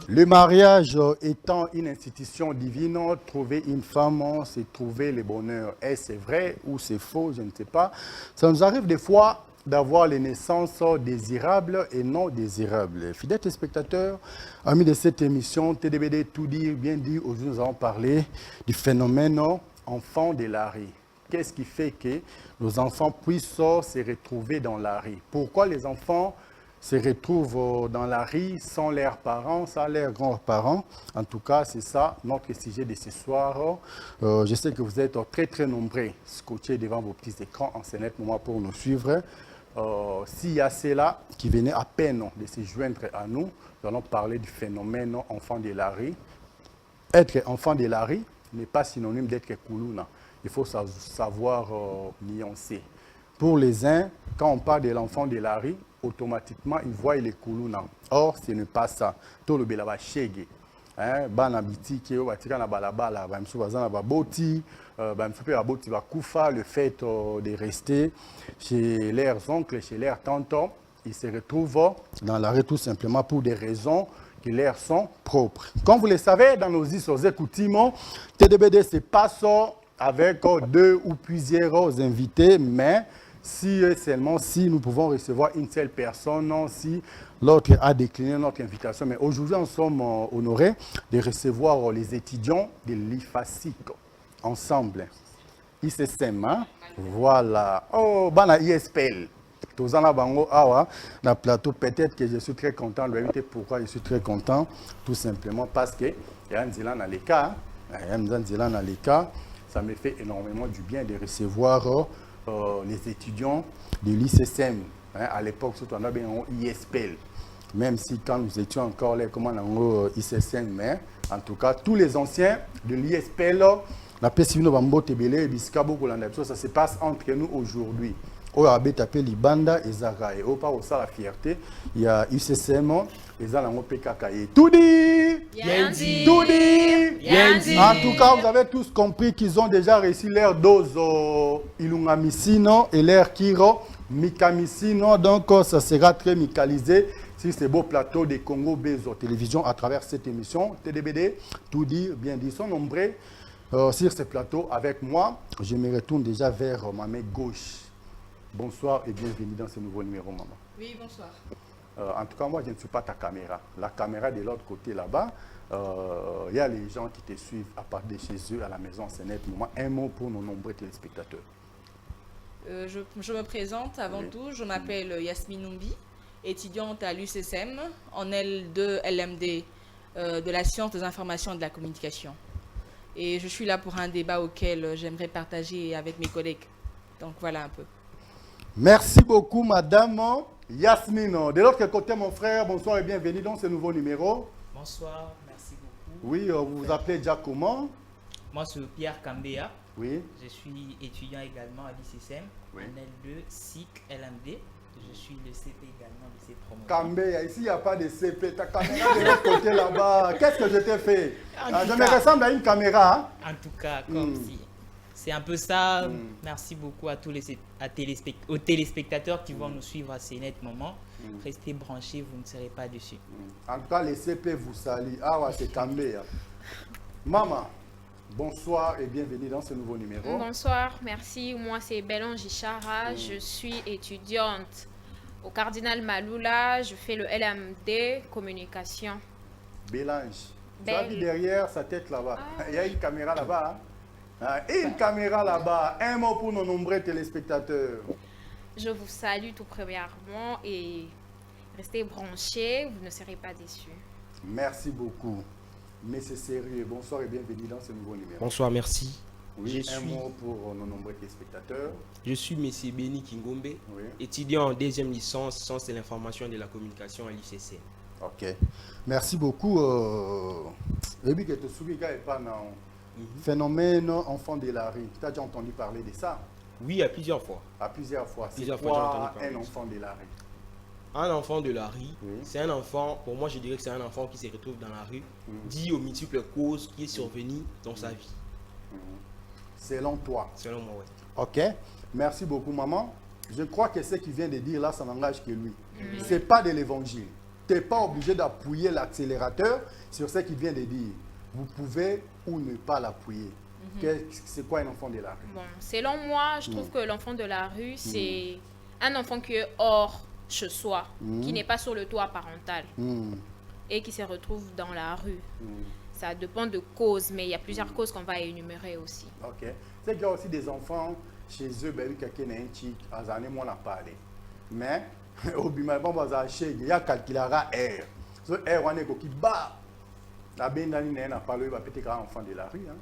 Le mariage étant une institution divine, trouver une femme, c'est trouver le bonheur. Est-ce vrai ou c'est faux, je ne sais pas. Ça nous arrive des fois d'avoir les naissances désirables et non désirables. Fidèles téléspectateurs, amis de cette émission, TDBD Tout dire, bien dit, aujourd'hui nous allons parler du phénomène enfant de la rue. Qu'est-ce qui fait que nos enfants puissent se retrouver dans la rue? Pourquoi les enfants se retrouvent dans la rue sans leurs parents, sans leurs grands-parents? En tout cas, c'est ça notre sujet de ce soir. Je sais que vous êtes très nombreux scotchés devant vos petits écrans en ce net moment pour nous suivre. S'il y a ceux-là qui venaient à peine de se joindre à nous, nous allons parler du phénomène enfant de la rue. Être enfant de la rue n'est pas synonyme d'être Koulouna. Il faut savoir nuancer. Pour les uns, quand on parle de l'enfant de la rue, automatiquement, ils voient les Koulouna. Or, ce n'est pas ça. Tout le belaba chege. Bana bitiki, batika na balabala, bamsu bazana baboti, bamsu pe baboti bakufa, le fait de rester chez leurs oncles, chez leurs tantes, ils se retrouvent dans la rue tout simplement pour des raisons qui leur sont propres. Comme vous le savez, dans nos histoires et coutumes, TDBD se passe avec deux ou plusieurs invités, mais si seulement si nous pouvons recevoir une seule personne, si l'autre a décliné notre invitation. Mais aujourd'hui, nous sommes honorés de recevoir les étudiants de l'IFASIC ensemble. ICSM, hein? Voilà. Oh, bana ISPL. Tous en bango awa na plateau. Peut-être que je suis très content. Le vérité pourquoi je suis très content, tout simplement parce que il y a un Zilan dans les cas. Ça me fait énormément du bien de recevoir les étudiants de l'ICSM. À l'époque, surtout on avait un ISPL. Même si quand nous étions encore là, comment on a ICSM, mais en tout cas, tous les anciens de l'ISPL, ça se passe entre nous aujourd'hui. Au Abetapé Libanda et Zagaï. Au pas la fierté, il y a ICSM et Zalango PKK. Tout dit! Tout dit! En tout cas, vous avez tous compris qu'ils ont déjà reçu leur dose Ilungamicino et leur Kiro Mikamicino. Donc, ça sera très micalisé sur ces beaux plateaux de Congo Bezo Télévision à travers cette émission. TDBD, tout dit, bien dit, sont nombreux sur ces plateaux avec moi. Je me retourne déjà vers ma main gauche. Bonsoir et bienvenue dans ce nouveau numéro, maman. Oui, bonsoir. En tout cas, moi, je ne suis pas ta caméra. La caméra de l'autre côté là-bas, il y a les gens qui te suivent à partir de chez eux, à la maison, c'est net. Un mot pour nos nombreux téléspectateurs. Je me présente avant tout. Je m'appelle Yasmine Numbi, étudiante à l'UCSM en L2 LMD de la science des informations et de la communication. Et je suis là pour un débat auquel j'aimerais partager avec mes collègues. Donc voilà un peu. Merci beaucoup, madame Yasmine. De l'autre côté, mon frère, bonsoir et bienvenue dans ce nouveau numéro. Bonsoir, merci beaucoup. Oui, vous vous appelez déjà comment? Moi, c'est Pierre Kambea. Oui. Je suis étudiant également à l'ICSM, oui. En L2 SIC LMD. Je suis le CP également de cette promotion. Kambea, ici, il n'y a pas de CP. Ta caméra de l'autre côté là-bas, qu'est-ce que je t'ai fait? Je me ressemble à une caméra. Hein? En tout cas, comme si. C'est un peu ça. Merci beaucoup à tous aux téléspectateurs qui vont nous suivre à ces nets moments. Restez branchés, vous ne serez pas dessus. En tout cas, les CP vous saluent. Ah ouais, c'est Kambea. Maman, bonsoir et bienvenue dans ce nouveau numéro. Bonsoir, merci. Moi, c'est Bélange Ichara. Je suis étudiante au Cardinal Maloula. Je fais le LMD Communication. Bélange. Tu as vu derrière sa tête là-bas. Il y a une caméra là-bas. Hein? Une caméra là-bas, un mot pour nos nombreux téléspectateurs. Je vous salue tout premièrement et restez branchés, vous ne serez pas déçus. Merci beaucoup. Mais c'est sérieux. Bonsoir et bienvenue dans ce nouveau numéro. Bonsoir, merci. Oui, un mot pour nos nombreux téléspectateurs. Je suis M. Béni Kingombe, étudiant en deuxième licence sciences de l'information et de la communication à l'ICC. Ok. Merci beaucoup. Phénomène enfant de la rue. Tu as déjà entendu parler de ça? Oui, à plusieurs fois. À plusieurs fois. C'est quoi un enfant de la rue? Un enfant de la rue, c'est un enfant, pour moi je dirais que c'est un enfant qui se retrouve dans la rue, dit aux multiples causes qui est survenu dans sa vie. Selon toi. Selon moi, oui. Ok. Merci beaucoup, maman. Je crois que ce qu'il vient de dire là, ça n'engage que lui. Ce n'est pas de l'évangile. Tu n'es pas obligé d'appuyer l'accélérateur sur ce qu'il vient de dire. Vous pouvez ou ne pas l'appuyer. C'est quoi un enfant de la rue? Bon, selon moi, je trouve que l'enfant de la rue, c'est un enfant qui est hors chez soi, qui n'est pas sur le toit parental et qui se retrouve dans la rue. Ça dépend de causes, mais il y a plusieurs causes qu'on va énumérer aussi. Ok. C'est qu'il y a aussi des enfants chez eux, quelqu'un n'a un chic, à années, moi, on a parlé. Mais, au bimabon, il y a calculera R. Ce R, on est qui bat. La bendani n'a pas parlé, il va peut-être un enfant de la rue. Hein.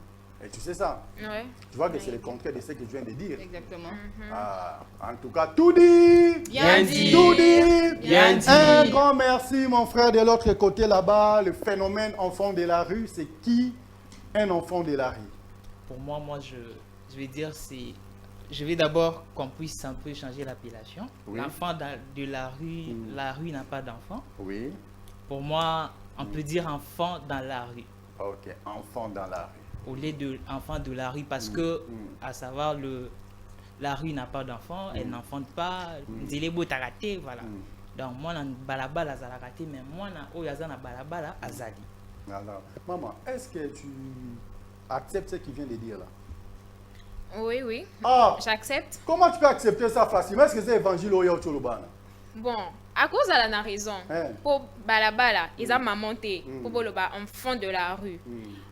Et tu sais ça? Ouais. Tu vois que c'est le contraire de ce que je viens de dire. Exactement. Ah, en tout cas, tout dit. Bien dit. Tout dit. Bien dit. Un grand merci, mon frère, de l'autre côté là-bas. Le phénomène enfant de la rue, c'est qui un enfant de la rue? Pour moi, je vais dire, je vais d'abord qu'on puisse un peu changer l'appellation. Oui. L'enfant de la rue n'a pas d'enfant. Oui. Pour moi, on peut dire enfant dans la rue. Ok, enfant dans la rue. Au lieu de enfant de la rue, parce que, à savoir, la rue n'a pas d'enfant, elle n'enfante pas, Zélebo t'a raté, voilà. Donc, moi, dans balabala, a raté, mais moi, dans Oyazana balabala, azali. Alors, maman, est-ce que tu acceptes ce qu'il vient de dire là? Oui, oui. Ah, J'accepte. comment tu peux accepter ça facilement? Est-ce que c'est évangile ou y'a Bon, à cause de la raison, Hein? pour balabala, ils ont monté, pour le enfant de la rue.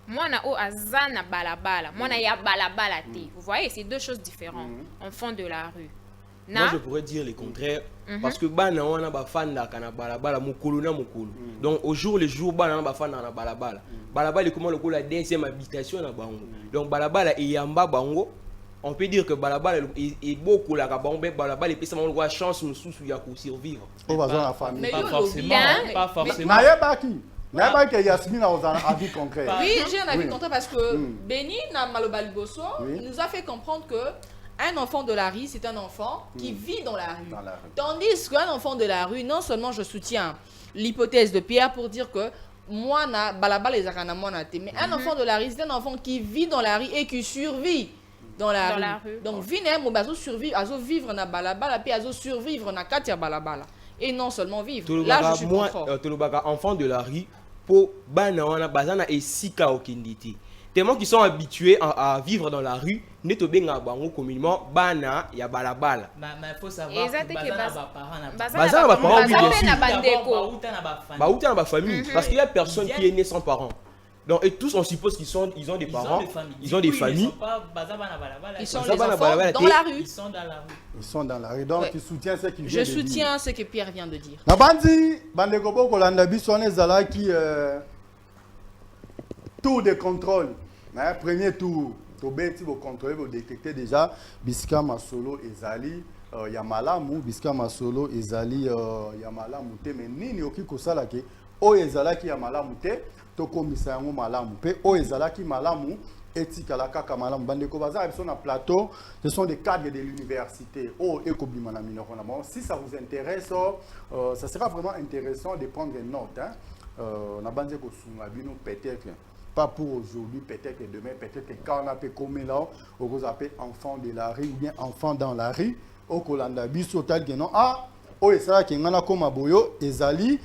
Moi, na o azana balabala, moi na ya balabala te. Vous voyez, c'est deux choses différentes. Enfant de la rue. Moi, je pourrais dire le contraire. Parce que bana wana bafanda kana balabala mukulu na mukulu. Donc au jour le jour bana bafanda na balabala. Balabala est comment le coup la deuxième habitation na bango. Donc balabala et yamba bango. On peut dire que balabala est beaucoup la kabambe balabala et puis ça m'a chance nous sous ya pour survivre. On va dans la famille. Mais Pas yo, forcément, bien, pas forcément. Nayebaki. Nayebaki que Yasmine a un avis concret. Oui, j'ai un avis Oui. contraire parce que Béni Malobaliboso Oui. nous a fait comprendre que un enfant de la rue, c'est un enfant qui vit dans la rue. Dans la rue. Tandis qu'un enfant de la rue, non seulement je soutiens l'hypothèse de Pierre pour dire que moi, na balabala les akana moi na te, mais un enfant de la rue, c'est un enfant qui vit dans la rue et qui survit dans la rue. Donc, vine mo bazo survivre, azo vivre na balabala, puis azo survivre na katia balabala. Et non seulement vivre. Là, je suis moi, contre. Tolobaka enfant de la rue pour bana wana bazana et sika okinditi. Tellement qu'ils sont habitués à vivre dans la rue, neto benga bango communément bana ya balabala. Mais il faut savoir Exact que que Bazana ba parents, oui, bien sûr. Bah, Bah, dans ma famille, parce qu'il y a personne qui est né sans parents. Donc, et tous, on suppose qu'ils ont des parents, ils ont des familles. Ils sont Ça les va, la enfants balabala, dans t'es- la rue. Ils sont dans la rue. Ils sont dans la rue. Donc, Ouais. tu soutiens ce qu'il vient Je de dire. soutiens ce que Pierre vient de dire. Nabandi, bandeko boko landa biso on ezala qui tour de contrôle. Hein, premier tour, to beti bo contrôler, bo détecter déjà bisika masolo ezali ya malamu, bisika masolo ezali ya malamu te, mais nini oki kosala ke o ezala ki ya malamu te, to komisa yango malamu pe o ezala ki malamu etikala kaka malamu bandeko baza biso na plateau, ce sont des cadres de l'université oh ekobima na minoko na bon si ça vous intéresse ça sera vraiment intéressant de prendre une note hein na banze ko sunga bino peut-être pas pour aujourd'hui, peut-être que demain, peut-être que quand on a fait comme là, on vous appelle enfant de la rue ou bien enfant dans la rue, au Kolanda biso tal que non ah oh et ça qui ngana comme boyo ezali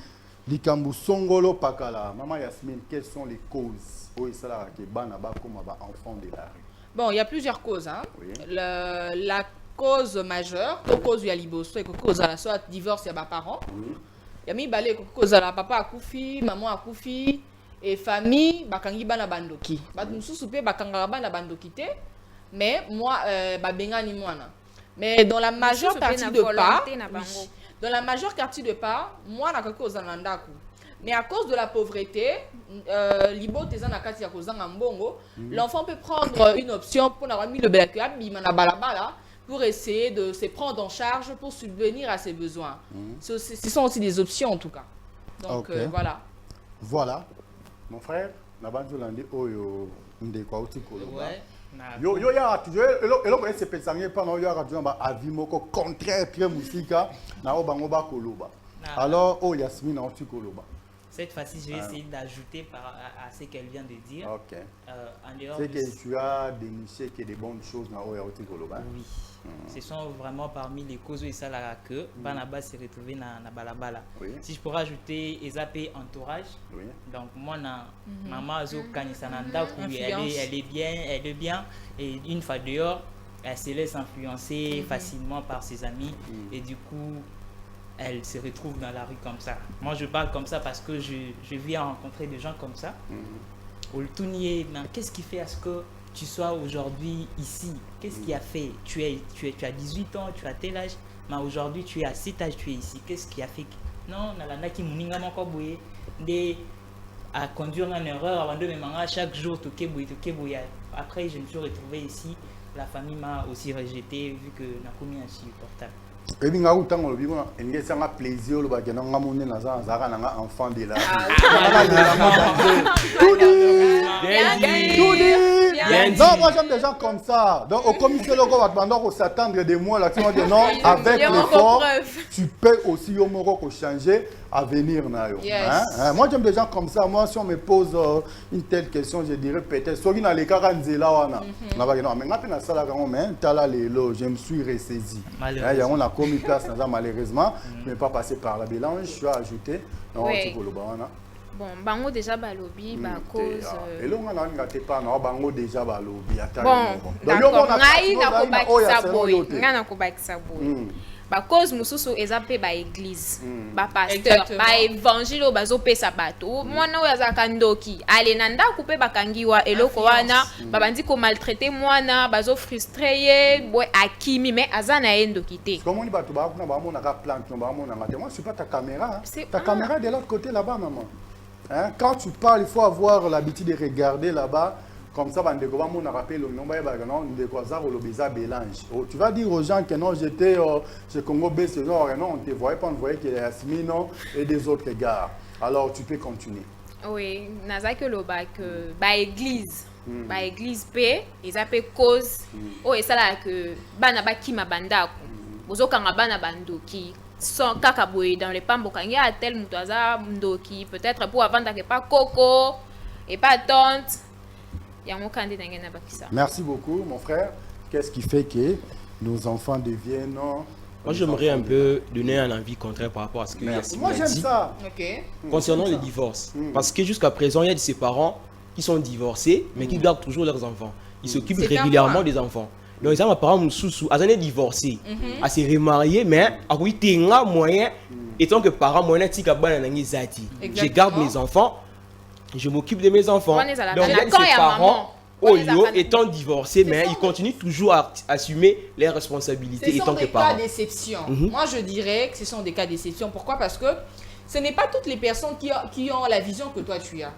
likambu songolo pakala maman Yasmine quelles sont les causes oh et ça qui bana ba comme ba enfant de la rue. Bon, il y a plusieurs causes. Hein. Oui. La cause majeure, la cause du liboso, la cause à la soit divorce, il y a des parents. Oui. Il y a mis balé cause à la papa a koufi, maman a koufi, et famille, bakangi bana bandoki. Nous soupé bakanga bana bandoki te, mais moi, babenga ni moana. Mais dans la majeure partie de part, dans la majeure partie de part, moi na cause à nandaku. Mais à cause de la pauvreté, l'enfant peut prendre une option pour avoir mis le balabala pour essayer de se prendre en charge pour subvenir à ses besoins. Ce sont aussi des options en tout cas. Donc Okay. voilà. Voilà. Mon frère, Nabanjo Landi Oyo Ndekwa Uti Koloba. Ouais. Yo ya toujours elo ese petsange pa no yo radio ba avimoko contraire très musika na obango ba koloba. Alors oh Yasmine na Uti Koloba. Cette fois-ci, je vais essayer d'ajouter à ce qu'elle vient de dire. Ok. En dehors C'est de... que tu as déniché qu'il y a des bonnes choses dans Oyaoti Koloba. Oui. Ce sont vraiment parmi les causes et ça là que Banaba s'est retrouvé dans Balabala. Oui. Si je pourrais ajouter Ezapé entourage. Oui. Donc moi maman Azo Kanisananda elle est bien et une fois dehors elle se laisse influencer facilement par ses amis et du coup elle se retrouve dans la rue comme ça. Moi je parle comme ça parce que je viens rencontrer des gens comme ça. Au Tounier, qu'est-ce qui fait à ce que tu sois aujourd'hui ici? Qu'est-ce qui a fait? Tu as 18 ans, tu as tel âge, mais aujourd'hui tu es à cet âge, tu es ici. Qu'est-ce qui a fait? Non, nalanda ki muninga moko boye de à conduire en erreur avant de me manger chaque jour tout keboye. Après je me suis retrouvé ici, la famille m'a aussi rejeté vu que nakomi insupportable. Et bien, quand on a plaisir, on a un enfant de la non, moi j'aime des gens comme ça. Donc au commissaire logo va s'attendre de moi là, tu vas dire non, avec l'effort, tu peux aussi changer à venir. Moi j'aime des gens comme ça. Moi si on me pose une telle question, je dirais peut-être soki na leka kanzela wana. Na ba non, mais ngapi na sala quand même tala lelo, je me suis ressaisi. Il y a on a commis place malheureusement, je ne vais pas passer par la mélange, je suis ajouté. Non, tu peux le wana. Bon, bango déjà balobi, cause. Et là, on a pas non, bango déjà balobi. Bon, d'accord. Ngai na kobakisa boy, ngai na kobakisa boy. Ba cause mususu ezape ba église, ba pasteur, ba évangile bazo pesa bato. Mwana oyo azaka ndoki, ale nanda couper bakangiwa eloko wana, babandi ko maltraiter mwana, bazo frustrer boy akimi mais azana endoki te. Comment on bato ba kuna ba mona ka planque, ba mona ngate. Moi je suis pas ta caméra. Ta caméra est de l'autre côté là-bas maman. Hein? Quand tu parles, il faut avoir l'habitude de regarder là-bas. Comme ça, tu vas dire aux gens que non, j'étais chez Congo B, non, on ne te voyait pas, on voyait qu'il y a Yasmine et des autres gars. Alors, tu peux continuer. Oui, nazaki loba que ba église P, ils appellent cause. Oh, et ça là que bana bakima bandako. Bozokanga bana bandoki. Sans kakaboy dans les pambos quand il y a tel mutaza ndoki peut-être pour avant que pas coco et pas tante. Merci beaucoup, mon frère. Qu'est-ce qui fait que nos enfants deviennent... Moi, j'aimerais un peu donner un avis contraire par rapport à ce que Yasmine a dit. Moi, j'aime ça. Concernant les divorces. Parce que jusqu'à présent, il y a de ces parents qui sont divorcés, mais qui gardent toujours leurs enfants. Ils s'occupent régulièrement des enfants. Donc, ils ont un parent sous à divorcé, à se remarier, mais à oui, tu as moyen, étant que parent moyen, je garde mes enfants. Je m'occupe de mes enfants. Donc, il y a ces parents, étant divorcés, mais ils continuent toujours à assumer les responsabilités étant que parents. Ce sont des cas d'exception. Moi, je dirais que ce sont des cas d'exception. Pourquoi? Parce que ce n'est pas toutes les personnes qui ont la vision que toi tu as.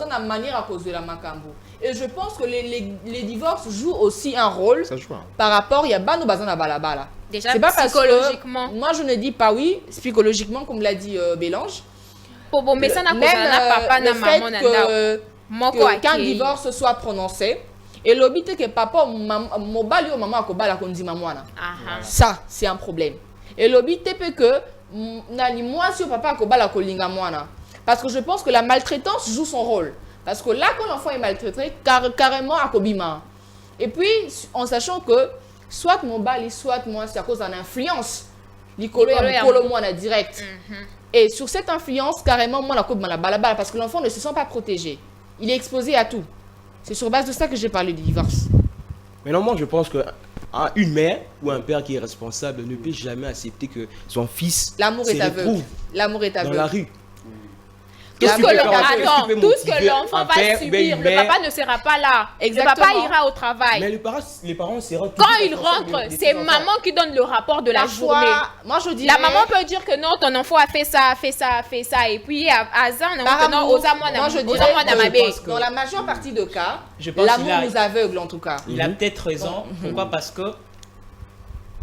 La manière à cause de la macambo. Et je pense que les divorces jouent aussi un rôle par rapport à Yabano Bazana Balabala. Déjà, psychologiquement. Moi, je ne dis pas oui, psychologiquement, comme l'a dit Bélange. Mais ça n'a pas le fait que qu'un divorce soit prononcé et l'obité que papa mobali ou maman akobala kondima mwana. Ça c'est un problème. Et l'obité peut que nani moi si papa akobala kolinga mwana parce que je pense que la maltraitance joue son rôle parce que là quand l'enfant est maltraité carrément akobima. Et puis en sachant que soit mobali soit moi c'est à cause d'une influence Nicolo mwana direct. Et sur cette influence, carrément, moi, la coupe la balabala, parce que l'enfant ne se sent pas protégé. Il est exposé à tout. C'est sur base de ça que j'ai parlé du divorce. Maintenant, moi, je pense qu'une mère ou un père qui est responsable ne peut jamais accepter que son fils se retrouve dans la rue. Tout ce que l'enfant va subir, le papa ne sera pas là. Exactement. Le papa ira au travail. Mais les parents seront... Quand il rentre, c'est maman qui donne le rapport de la journée. Moi, je dirais... La maman peut dire que non, ton enfant a fait ça, fait ça, fait ça. Et puis, à Zan, moi, je dirais dans la majeure partie de cas, l'amour nous aveugle en tout cas. Il a peut-être raison. Pourquoi? Parce que,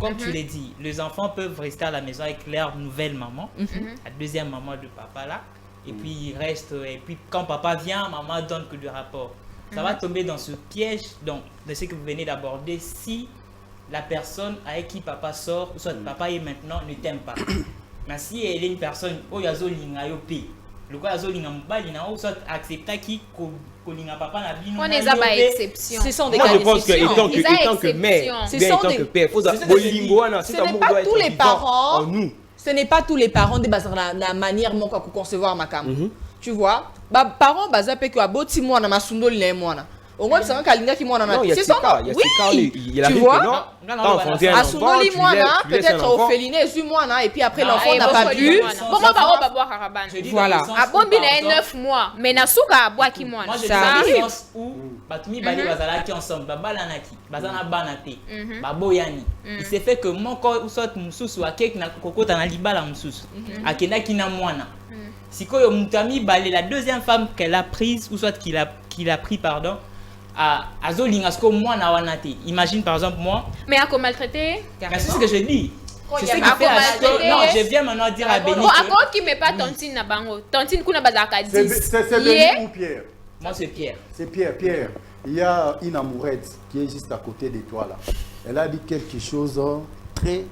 comme tu l'as dit, les enfants peuvent rester à la maison avec leur nouvelle maman, la deuxième maman de papa là. Et puis il reste, et puis quand papa vient, maman donne que du rapport. Ça va tomber dans ce piège donc, de ce que vous venez d'aborder si la personne avec qui papa sort, soit papa est maintenant, ne t'aime pas. Mais si elle est une personne, Le quoi azolinga mobali na o soit accepta qui kolinga papa na bino. On est à exception. Ce sont des Moi, cas je pense que d'exception. étant que mère, Ce bien sont étant des- que père, faut c'est ce que bolingo wana, Ce cet n'est amour pas doit être tous les vivant parents. en nous. Ce n'est pas tous les parents de base la manière mon quoi concevoir ma cam. Mhm. Tu vois? Bah parents baza pe que aboti moi na masundoli na moi. Au moins ça kalinga qui moi na. Non, il y a C'est ces son cas, il y a ces cas, oui. il Tu arrive vois? que non, t'as enfanté un enfant, Asundoli tu moi laisses- na tu laisses un peut-être enfant. au féliné su moi na et puis après Non, l'enfant Eh, n'a boss pas Oli bu. mwana. Comment on va boire Karaban? Je dis Voilà. dans le sens Ah où, bon, par il a exemple, 9 mois. Mais Nasuka boit qui moi. Moi, je dis Ça dans le arrive. sens où Batumi Bali Bazalaki ensemble, Babalanaki, Bazana Banate, Baboyani. Il s'est fait que mon corps ou soit Moussous, à quelque na Koko Tanalibala Moussous, à Kenaki na Mwana. Si quoi Moutami Bali, la deuxième femme qu'elle a prise, ou soit qu'il a pris, pardon, à Zolingasko Mwana Wanate. Imagine par exemple moi, Mais à quoi maltraiter? mais c'est ce que je dis. C'est il y ce a qui pas fait comment à maltraiter. Non, je viens maintenant dire à Béni Bon, à que quoi qui met pas tontine na bango? Tontine kuna bazaka 10. C'est Yeah. Béni ou Pierre? moi c'est Pierre. C'est Pierre. Pierre, il y a une amourette qui est juste à côté de toi là. Elle a dit quelque chose très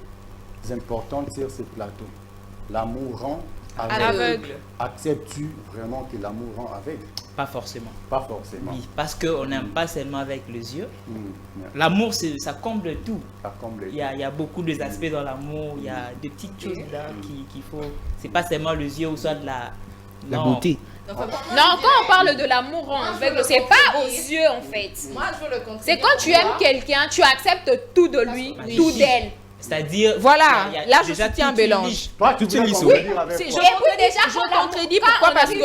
important sur ce plateau. L'amour rend aveugle. Aveugle. Acceptes-tu vraiment que l'amour rend aveugle? Pas forcément. Pas forcément. Oui, parce qu'on n'aime pas seulement avec les yeux. Yeah. L'amour, ça comble tout. Ça comble. Il y a beaucoup d'aspects dans l'amour, il y a des petites choses là qu'il faut. C'est pas seulement les yeux ou soit de la non. beauté. Non, quand on parle de l'amour en aveugle, c'est pas aux yeux en fait. Moi je veux le contredire. C'est quand tu aimes quelqu'un, tu acceptes tout de lui, Oui. tout d'elle. C'est-à-dire. Voilà, il y a là, je déjà soutiens toute une Bélange. liste. Toi, tu Tout est veux lisse, qu'on oui. veut dire avec Si, je quoi? contredis, pourquoi? Parce que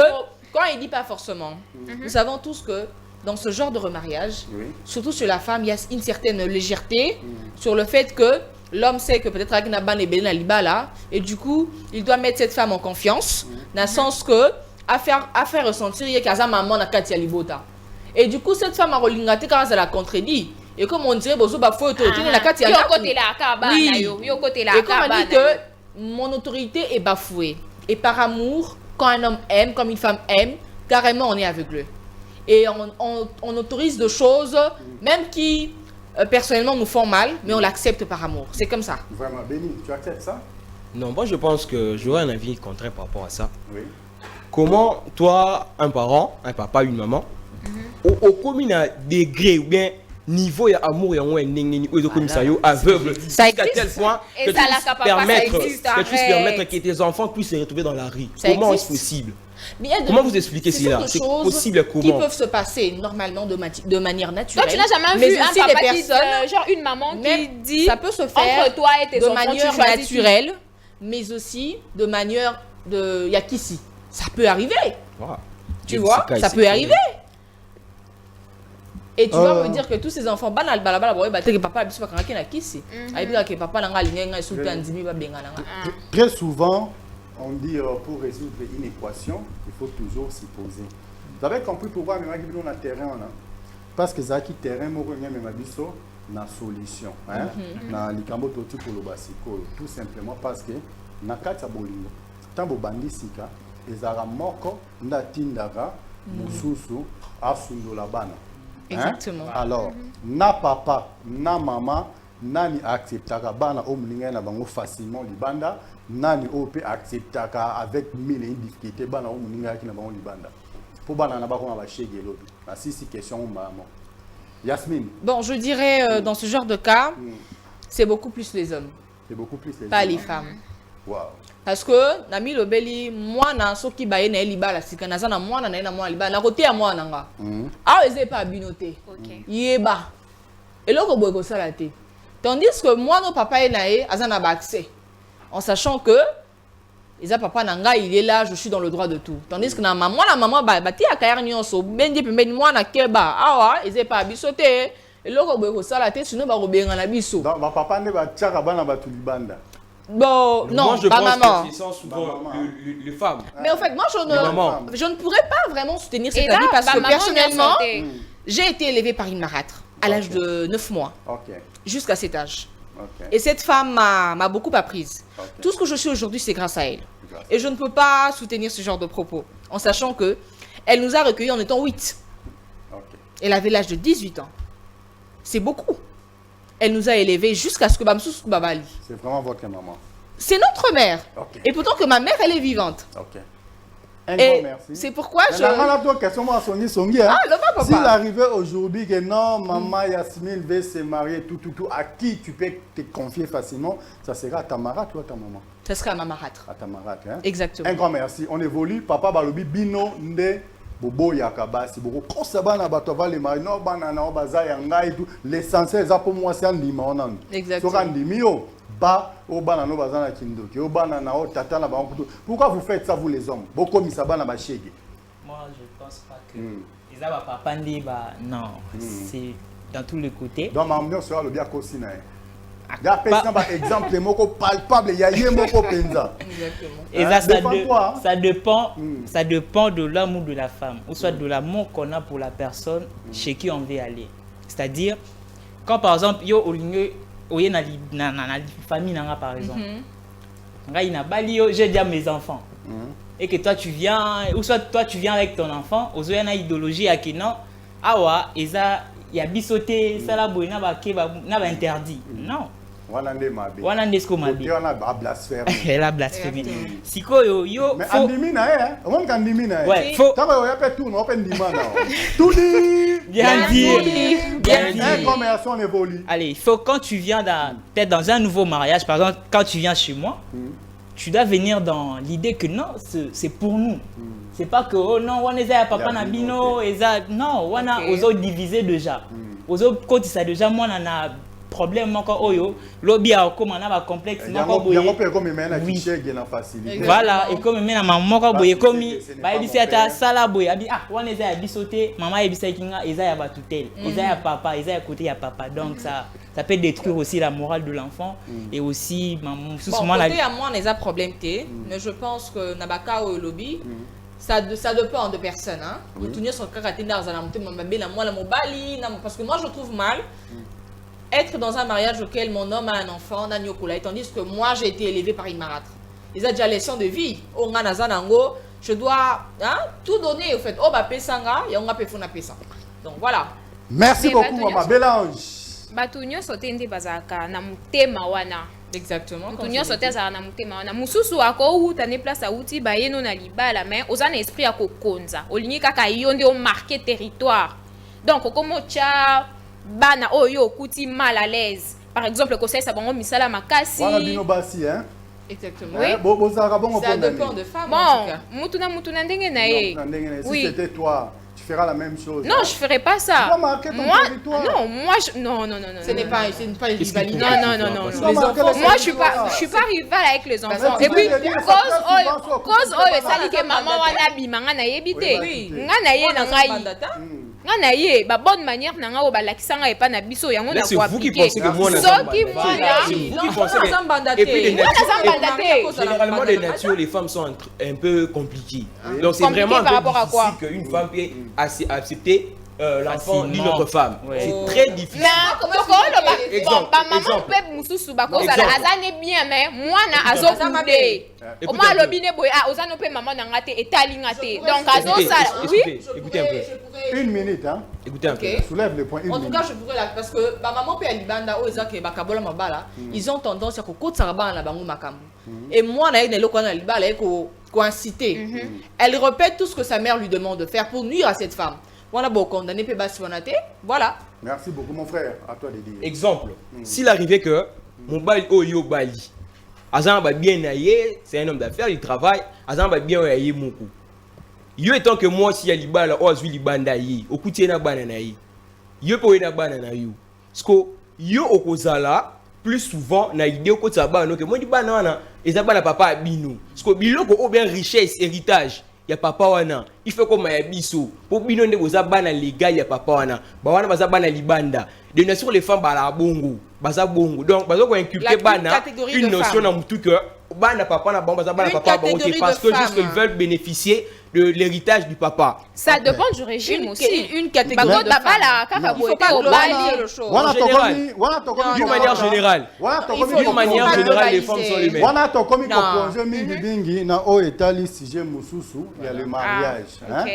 quand il dit pas forcément, nous savons tous que dans ce genre de remariage, Oui. surtout sur la femme, il y a une certaine légèreté sur le fait que l'homme sait que peut-être avec Naban et Bélina Libala, et du coup, il doit mettre cette femme en confiance, dans le sens que, à faire ressentir, il y a qu'à maman na Katia Libota. Et du coup, cette femme a relingate quand elle a contredit. Et comme on dirait, bozo ba faut tenir la Katia. Yo côté la kaba Oui. na yo, yo côté la Et comme on kaba. dit que mon autorité est bafouée. Et par amour, quand un homme aime, comme une femme aime, carrément on est aveugleux. Et on autorise des choses, même qui personnellement nous font mal, mais on l'accepte par amour. C'est comme ça. Vraiment, Béni, tu acceptes ça? Non, moi je pense que j'aurais un avis contraire par rapport à ça. Oui. Comment toi, un parent, un papa, une maman, au commune à degré ou bien niveau et amour et amour ou comme ça yo aveugle Ça jusqu'à existe, tel point Et que ça, tu là, puisses papa, ça permettre existe, que tu puisses arrête. permettre que tes enfants puissent se retrouver dans la rue. Ça Comment existe. est-ce possible? Mais il y a de- Comment vous expliquez ce cela? sont des C'est choses possible qui comment? peuvent se passer normalement de manière Toi, naturelle. tu n'as jamais mais vu un aussi papa des qui personnes, genre une maman qui même, dit ça peut se faire entre toi et tes de enfants, manière tu choisis naturelle, mais aussi de manière de yakissi. Ça peut arriver, Voilà. tu Et vois, c'est cas, ça c'est peut cas. arriver. Et tu vas me dire que tous ces enfants, banal balabala, boy, bah que papa biso bakanga na kisi. Ayi que papa nanga linga sultan ndimi ba benga nanga. Très souvent, on dit pour résoudre une équation, il faut toujours s'y poser. Vous avez compris pourquoi même qui on a terrain là? Parce que ça qui terrain moko même mabiso na solution, hein? Na likambo toti pour le basiko, tout simplement parce que na kati ya bolingo. Tambo bandisika ezara moko na tindara mususu asundola bana. Exactement. Alors, na papa, na maman, nani acceptaka bana o mlinga na bango facilement libanda, nani o pe acceptaka avec mille difficultés bana o mlinga ki na bango libanda. Pour bana na bako na ba shege lobi. Na sisi question maman. Yasmine, Bon, je dirais dans ce genre de cas, c'est beaucoup plus les hommes, c'est beaucoup plus les pas hommes, les hein. femmes. Wow. Parce que Nami Lobeli, moi na soki baye na libala sika nazana moi na moi libala na côté à moi nanga. Ah, ils pas binoté. OK. Yeba. Et là ko boy ko sala té. Tandis que moi no papa est naé azana ba accès. En sachant que Isa papa nanga il est là, je suis dans le droit de tout. Tandis que na maman ba ti akayar nyonso benje pembeni moi na keba. Ah ouais, ils pas bisoté. Et là ko boy ko sala té sinon ba ko benga na biso. Donc, ma papa ne va tchaka bana ba tu libanda. Bon, non, moi je pas pense maman. que ce sont souvent Maman. les femmes. Mais en fait, moi, mamans. je ne pourrais pas vraiment soutenir cet Et là, avis parce bah, que maman, personnellement, bien santé. j'ai été élevée par une marâtre à l'âge de 9 mois, OK. jusqu'à cet âge. OK. Et cette femme m'a beaucoup apprise. Ok. Tout ce que je suis aujourd'hui, c'est grâce à elle. Grâce. Et je ne peux pas soutenir ce genre de propos, en sachant que elle nous a recueillis en étant 8. OK. Elle avait l'âge de 18 ans. C'est beaucoup. Elle nous a élevés jusqu'à ce que Bamsous Babali. C'est vraiment votre maman. C'est notre mère. OK. Et pourtant que ma mère, elle est vivante. OK. Un grand Et merci. c'est pourquoi je... S'il arrivait aujourd'hui que non, maman Yasmine veut se marier, tout, à qui tu peux te confier facilement, ça sera à ta marate ou à ta maman? Ça sera à ma marâtre. À ta marate, hein? Exactement. Un grand merci. On évolue. Papa Balobi, Bino, Nde, Bobo Yakabasi, Bobo. Quand ça va, Nabatova, les maris, non, banana, baza, yanga et tout. L'essentiel, ça pour moi, c'est un dimanche. Exactement. So, Andimio, ba, au banana, bazana, kindoki, au banana, au tatana, ba, pourquoi vous faites ça, vous les hommes? Beaucoup, misabana, ba, shege. Moi, je pense pas que... Ils ont papa ndi, bah, non. C'est dans tous les côtés. Dans ma ambiance, le bien cosina. Il y a un exemple palpable, il y a un mot penza. Et ça dépend de l'homme ou de la femme, ou soit de l'amour qu'on a pour la personne chez qui on veut aller. C'est-à-dire, quand par exemple, yo oye na famille nanga par exemple, j'ai dit à mes enfants, et que toi tu viens, ou soit toi tu viens avec ton enfant, aux une idéologie à qui non, awa, il y a bisoté, ça la boy, n'a pas interdit. Non. Wanande sko mabe. Elle a blasphémé. Siko yo. Mais andimina hein. On andimina. Ouais. Faut. Taba yo appelle tout, on appelle dimana. Tout dit. Bien dit. Bien dit. Un commerçant on évolue. Allez, il faut quand tu viens peut-être dans un nouveau mariage, par exemple, quand tu viens chez moi, tu dois venir dans l'idée que non, c'est pour nous. C'est pas que oh non, on est à papa nabino, non, on a aux autres divisé déjà. Aux autres côté ça déjà moi on a problème encore oyo lobby a comme on a complexe encore boye. Voilà, et comme maintenant maman ko boye comme ba ebisi ata sala boye abi ah on est à bisoter maman ebisa kinga eza ya batutel, eza ya papa, eza ya côté ya papa. Donc ça peut détruire aussi la morale de l'enfant et aussi maman souvent la côté à moi on a problème té, mais je pense que nabaka au lobby ça dépend de personnes hein. Vous tenir son karaté dans un parce que moi je trouve mal être dans un mariage auquel mon homme a un enfant, tandis que moi j'ai été élevée par une marâtre. Ils ont déjà leçon de vie. Je dois tout donner au fait. Donc voilà. Merci beaucoup, Maman Bélange. Batunyo sotende bazaka na mutema wana. Exactement. Batunyo soteza na mutema wana. Mususu ako uta ne place a uti ba yeno na libala mais ozana esprit ya kokonza. Olingi kaka yonde o marquer territoire. Donc komo cha bana oyo kuti mal à l'aise. Par exemple, conseil ça bango misala makasi. Wana bino basi hein. Exactement. Oui. Ça dépend de femmes. Bon, mutuna ndenge na ye. Si c'était toi, tu feras la même chose. Non, je ferai pas ça. Tu vas marquer ton territoire. Non, moi non. Ce n'est pas une rivalité. Non. Moi je suis pas rival avec les enfants. Et puis cause ça dit que maman wana bimanga na yebite. Nga na ye na ngai. Nga ye ba bonne manière nanga o balakisanga epa na biso yango na kwa. C'est vous qui pensez que moi et puis généralement les natures les femmes sont un peu compliquées. Donc c'est vraiment par rapport à quoi qu'une femme peut accepter l'enfant d'une autre femme. C'est très difficile. Exemple. Maman peut mususu bakoza azane bien mais moi na azokude. O ma lobine boy ozano pe maman na ngate etalinga te. Donc azo ça oui. Écoutez un peu. Une minute hein. Écoutez un peu. Soulève le point. En tout cas, je pourrais là parce que ma maman peut libanda o ezake bakabola mabala, ils ont tendance à kokotsa ba na bango makambo. Et moi na yene lokona libala ko inciter. Elle répète tout ce que sa mère lui demande de faire pour nuire à cette femme. Voilà bon condamné pe basonate. Voilà. Merci beaucoup mon frère, à toi de dire. Exemple, s'il arrivait que mon bali oyo bali Azan ba bien naïe, c'est un homme d'affaires, il travaille, Azan ba bien naïe moko. Yo étant que moi si ali bala o azwi libanda yi, okuti na bana naïe. Yo po na bana na yo. Sko yo okozala plus souvent na idée ko tsaba no que moi di bana wana ezaba papa bino. Sko biloko o bien richesse, héritage. Ya papa wana il faut comme ya biso pour bino nde boza bana légal ya papa wana ba wana baza bana libanda de nation les femmes bala bongo baza bongo donc baza ko inculquer bana une notion dans mutu que bana papa na baza bana papa bon parce que juste ils veulent bénéficier de l'héritage du papa. Ça dépend du régime aussi. Une catégorie de femmes. Il faut pas globaliser le show. D'une manière générale. D'une manière générale, les femmes sont les mêmes. Wana to komi ko plongé mingi bingi na o etali sujet mususu il y a le mariage hein.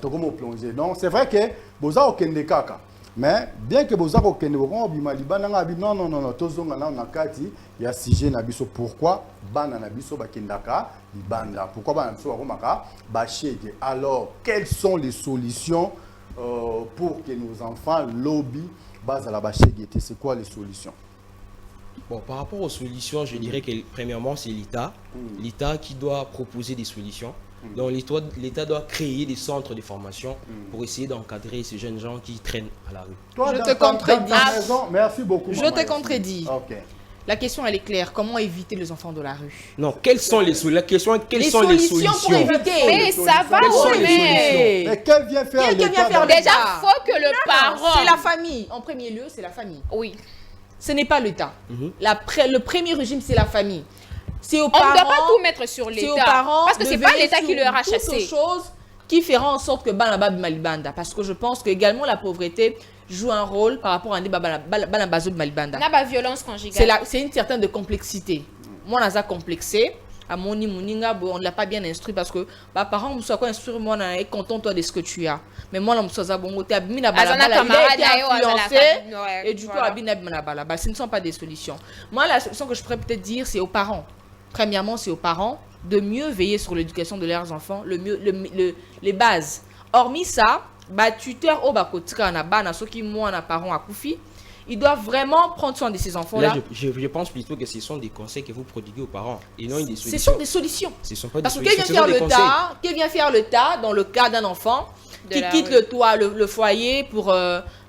To komo plonger. Donc c'est vrai que boza okende kaka. Mais bien que vous ayez obima non non non non tozonga na nakati ya sujet na biso pourquoi bana na biso bakendaka libanda pourquoi bana biso bakomaka bashege. Alors quelles sont les solutions pour que nos enfants lobby bazala bashege? C'est quoi les solutions? Bon, par rapport aux solutions, je dirais que premièrement c'est l'État, l'État qui doit proposer des solutions. Donc l'État doit créer des centres de formation pour essayer d'encadrer ces jeunes gens qui traînent à la rue. Toi, Je te contredis. Merci beaucoup. Je te contredis. Ok. La question, elle est claire. Comment éviter les enfants de la rue? Non, quelles sont les solutions? La question est quelles sont les solutions pour éviter. Mais ça va, Quelles sont les mais... Mais qu'elle vient faire Qui vient faire l'État? Déjà, il faut que le parent... C'est la famille. En premier lieu, c'est la famille. Oui. Ce n'est pas l'État. Le premier régime, c'est la famille. C'est aux On parents. ne doit pas tout mettre sur C'est aux l'État. parents. Parce que de c'est pas veiller l'État qui sur leur a toutes chassé. choses qui feront en sorte que Banaba Malibanda. Parce que je pense que également la pauvreté joue un rôle par rapport à Banaba Malibanda. N'a pas violence conjugale. C'est une certaine de complexité. Moi, on a complexé. À Moni Mouninga, on ne l'a pas bien instruit parce que mes parents me sont instruits, moi, on est content toi de ce que tu as. Mais moi, on me dit, bon, tu as mis la balle, il a été influencé et du coup, ce ne sont pas des solutions. Moi, la solution que je pourrais peut-être dire, c'est aux parents. Premièrement, c'est aux parents de mieux veiller sur l'éducation de leurs enfants, les bases. Hormis ça, tuteur au bakotika na bana ceux qui moi na parents à Koufi, ils doivent vraiment prendre soin de ces enfants-là. Là, je pense plutôt que ce sont des conseils que vous prodiguez aux parents et non des solutions. Ce sont des solutions. Ce sont pas Parce des que solutions. qu'est-ce vient faire l'État dans le cas d'un enfant qui quitte le toit, le foyer pour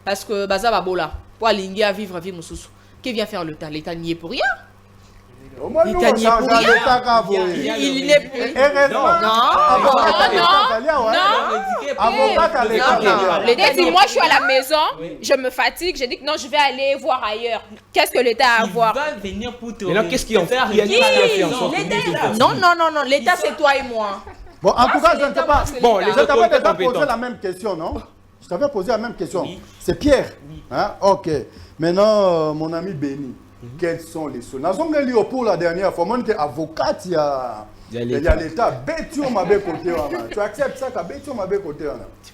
parce que baza babola pour aller à vivre vie mususu. Qu'est vient faire l'État? L'État n'y est pour rien. Il n'est plus. L'État dit, moi je suis à la maison, je me fatigue, je dis que non, je vais aller voir ailleurs. Qu'est-ce que l'État a à voir? Il va venir pour te... Maintenant, qu'est-ce qu'il en fait? Non, l'État c'est toi et moi. Bon, en tout cas, je ne sais pas. Bon, les Je t'avais autorités déjà posé compétentes. la même question, non? Je t'avais posé la même question. Oui. C'est Pierre. Oui. Hein? Ok. Maintenant, mon ami Béni, quelles sont les solutions? Nous avons pour la dernière fois, moi, je suis avocat, il y a l'État. Bétion m'a côté. Tu acceptes ça qu'à Bétion m'a côté?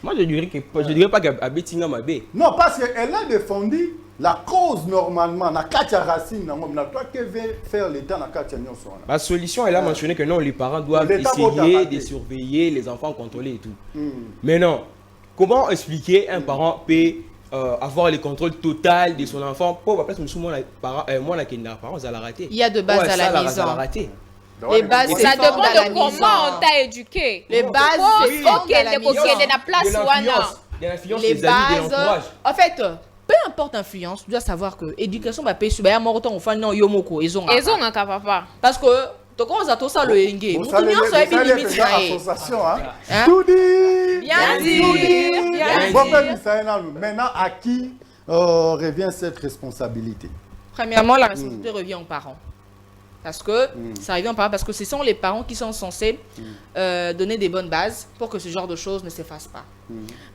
Moi, je dirais pas qu'à Bettinga m'a bé. Non, parce qu'elle a défendu la cause normalement. Na Katia Racine, toi qui veux faire l'État na Katia Nyonso. La solution, elle a mentionné que non, les parents doivent essayer de surveiller les enfants, contrôler et tout. Mais non, comment expliquer un parent peut avoir le contrôle total de son enfant pour parce que moi, les parents, ça l'a raté. Il y a de base à la maison. Les bases, Ça dépend de comment on t'a éduqué. Les bases, il faut qu'il y ait de la place les bases. En fait, peu importe l'influence, tu dois savoir que l'éducation va payer sur un temps enfant non yomoko ils ont un papa. parce que tu commences à tout ça le engue. Nous tous ça est limite ça. Association tout dit. Bien dit. Maintenant à qui revient cette responsabilité? Premièrement, la responsabilité revient aux parents. Parce que ça revient aux parents parce que ce sont les parents qui sont censés donner des bonnes bases pour que ce genre de choses ne s'effacent pas.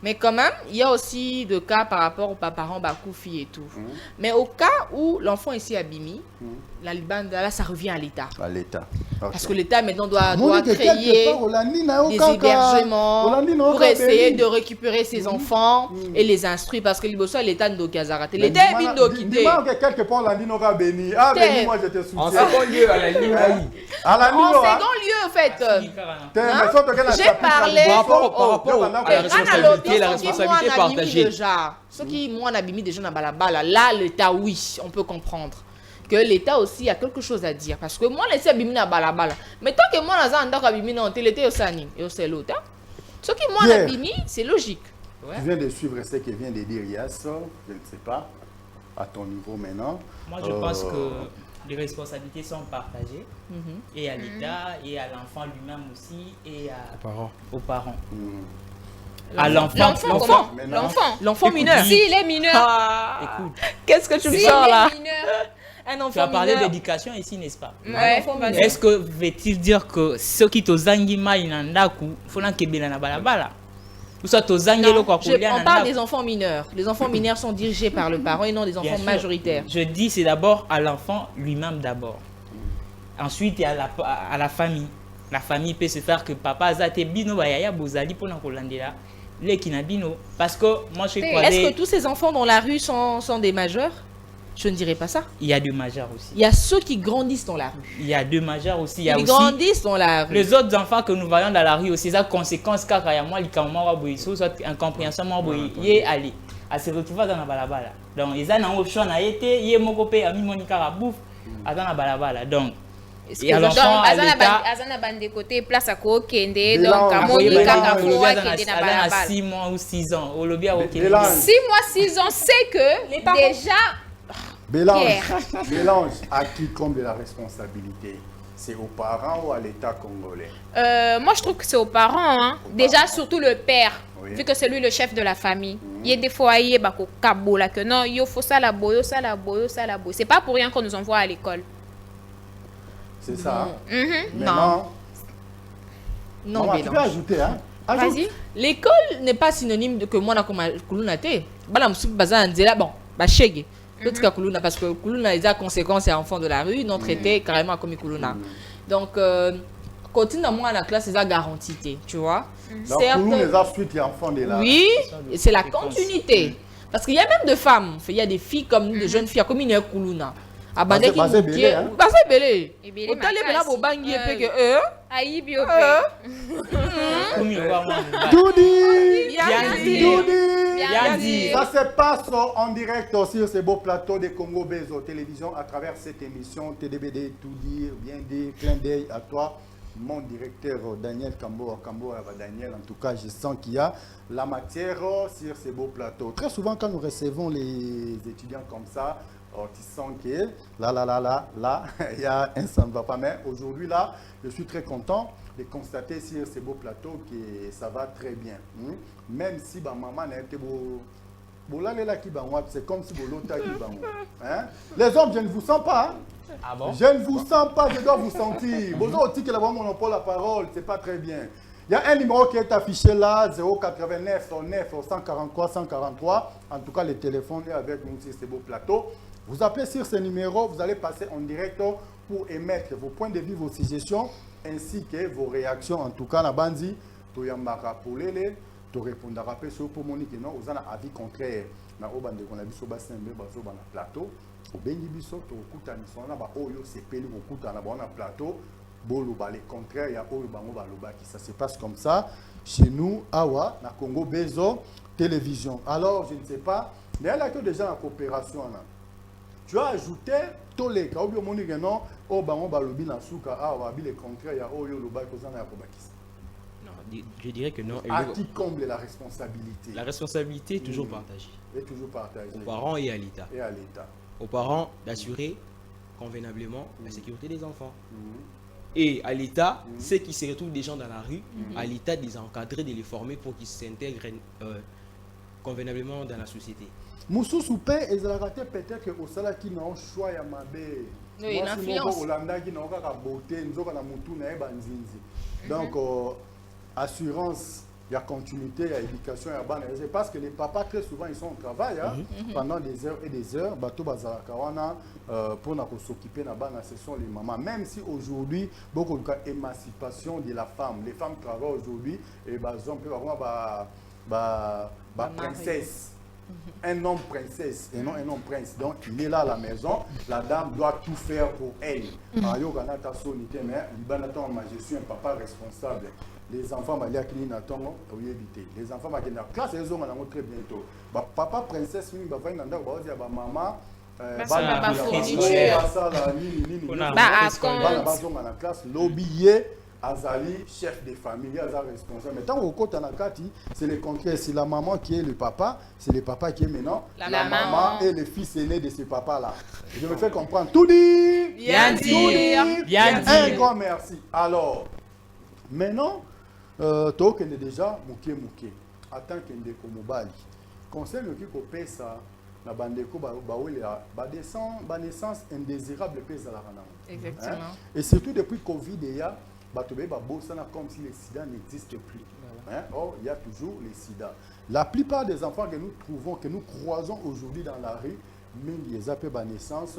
Mais quand même, il y a aussi des cas par rapport aux parents Bakoufi et tout. Mais au cas où l'enfant est ici à Bimi, la Libanda, là, ça revient à l'État. À l'État. Parce que l'État maintenant doit créer des hébergements pour essayer de récupérer ses enfants et les instruire. Parce que l'État ne doit pas rater. L'État est bien quitté. Quelque part, la Nino va béni. Ah, béni, moi je te soutiens. En second lieu, à la ligne. En second lieu, en fait, j'ai parlé par rapport à la responsabilité partagée. Ceux qui m'ont abîmé déjà dans Balabala, là, l'État, oui, on peut comprendre que l'État aussi a quelque chose à dire. Parce que moi, laissez abîmer dans Balabala. Mais tant que moi, je suis abîmé dans l'État, c'est l'autre. Ceux qui m'ont abîmé, c'est logique. Tu viens de suivre ce que vient de dire Yass, je ne sais pas, à ton niveau maintenant. Moi, je pense que les responsabilités sont partagées et à l'État et à l'enfant lui-même aussi et aux parents. À L'enfant mineur. S'il est mineur. Écoute. Qu'est-ce que tu me sors là? Un enfant tu as parlé mineur. d'éducation ici, n'est-ce pas? Ouais. Est-ce que veut-il dire que ceux qui te zangima inandaku, faut n'en kebela na balabala? Ou soit te zangelo kwa kulia On parle des enfants mineurs. Les enfants mineurs sont dirigés par le parent et non des enfants majoritaires. Je dis c'est d'abord à l'enfant lui-même d'abord. Ensuite, il y a à la famille. La famille peut se faire que papa azate bino bayaya bozali pona kolandela les kinabino. Parce que moi, je suis Est-ce que tous ces enfants dans la rue sont des majeurs? Je ne dirais pas ça. Il y a deux majeurs aussi. Il y a ceux qui grandissent dans la rue. Il y a deux majeurs aussi. Il y a Ils aussi grandissent dans la rue. les autres enfants que nous voyons dans la rue aussi. Ça conséquence car il y a moi, soit incompréhension, y aller. À se retrouver dans la balabala. Donc, ils ont un option à été, y est mon copain, ami Monica la bouffe, à dans la balabala. Donc, et à l'enfant, à l'état. Azana bande côté place à Kokende, Bilan, donc à oui, Monica bilan, Kafoua qui est dans la à balabala. 6 mois ou 6 ans. Au lobby à Bilan. 6 mois, 6 ans, c'est que parents- déjà. Mélange à qui comble la responsabilité? C'est aux parents ou à l'État congolais? Moi, je trouve que c'est aux parents. Hein. Déjà, surtout le père, Oui. vu que c'est lui le chef de la famille. Il y a des foyers, que non, il faut ça la boyo, ça la boyo, ça la boyo. C'est pas pour rien qu'on nous envoie à l'école. C'est ça. Hein? Mhm. Maintenant, Non, maman, mais tu non. peux ajouter, hein? Ajoute. Vas-y. L'école n'est pas synonyme de que moi na comme kulunate. Bala msup baza nzela bon, ba shege. L'autre cas kuluna parce que kuluna les a conséquences et enfants de la rue non traités carrément comme kuluna. Donc continue dans moi la classe c'est garantie, tu vois. Donc, pour nous, les suite, il y a enfants de là. Oui, et c'est la continuité. Parce qu'il y a même des femmes, il y a des filles comme nous, des jeunes filles comme une kuluna. Abandé qui Basé belé, hein? basé belé. Ebele Autant les bena makasi. bo bangi et que Aïe, bio. Comme il voit moi. Doudi! Bien dit. Doudi! Bien dit. Ça se passe en direct sur ce beau plateau de Congo Bezo Télévision à travers cette émission TDBD Tout dire, bien dit, clin d'œil à toi, mon directeur Daniel Kambo, Daniel. En tout cas, je sens qu'il y a la matière sur ce beau plateau. Très souvent, quand nous recevons les étudiants comme ça, tu sens que là, il y a un ça ne va pas. Mais aujourd'hui, là, je suis très content de constater sur ce beau plateau que ça va très bien. Même si ma maman n'a été beau. C'est comme si Bolota qui hein? Les hommes, je ne vous sens pas. Hein? Ah bon? Je ne vous sens pas, je dois vous sentir. Bonjour, aussi que là-bas, monopole la parole, c'est pas très bien. Il y a un numéro qui est affiché là, 089 9 143 143. En tout cas, le téléphone est avec nous sur ce beau plateau. Vous appelez sur ce numéro, vous allez passer en direct pour émettre vos points de vue, vos suggestions, ainsi que vos réactions. En tout cas, la bandi, tu y polele, tu répondras pour Monique, non, vous avez un avis contraire. Na obande qu'on a vu sur bassin bazo na plateau, au bengi biso to kuta ni sona ba oyo sepeli ko kuta na bona plateau, bolo ba les contraire ya oyo bango ba loba qui ça se passe comme ça chez nous awa na Congo Bezo Télévision. Alors, je ne sais pas, mais il y a que déjà la coopération là. Tu as ajouté tous les cas, ou bien non, oh bango ba lobi na suka awa bi les contraire ya oyo loba ko zana ya kobakisa. Je dirais que non. À qui comble la responsabilité? La responsabilité est toujours partagée. Est toujours partagée. Aux parents et à l'État. Et à l'État. Aux parents d'assurer convenablement la sécurité des enfants. Et à l'État, ceux qui se retrouvent des gens dans la rue, à l'État de les encadrer, de les former pour qu'ils s'intègrent convenablement dans la société. Moussou Soupé et Zalagate peut-être que au salaire qui n'a choix ya mabe. Oui, une influence. Olanda qui n'a pas beauté, nous avons la moutou na banzinzi. Donc assurance, il y a continuité, il y a éducation, il y a ban. Parce que les papas très souvent ils sont au travail pendant des heures et des heures. Bateau bazalakawana pour s'occuper na ban, ce sont les mamans. Même si aujourd'hui beaucoup d'émancipation de la femme, les femmes travaillent aujourd'hui et bazon peut avoir ba princesse. Un homme princesse et non un homme prince. Donc il est là à la maison, la dame doit tout faire pour elle. Je suis un papa responsable. Les enfants vont aller les enfants vont aller la classe, ils ont très bientôt. Papa princesse, maman. Azali, chef de famille, Azali responsable. Mais tant qu'au côté c'est le contraire. C'est la maman qui est le papa, c'est le papa qui est maintenant La maman et le fils aîné de ce papa-là. Je me fais comprendre. Tout dit. Bien dit. Bien dit. Un grand merci. Alors, maintenant, toi qui es déjà mouké. Attends qu'il y ait comme Mobali. Conseil le qui copie ça. Na bandeko ba naissance indésirable pèse à la rana. Exactement. Et surtout depuis Covid il y a comme si les sida n'existent plus. Or, il y a toujours les sida. La plupart des enfants que nous trouvons, que nous croisons aujourd'hui dans la rue, mingi eza pe ba naissance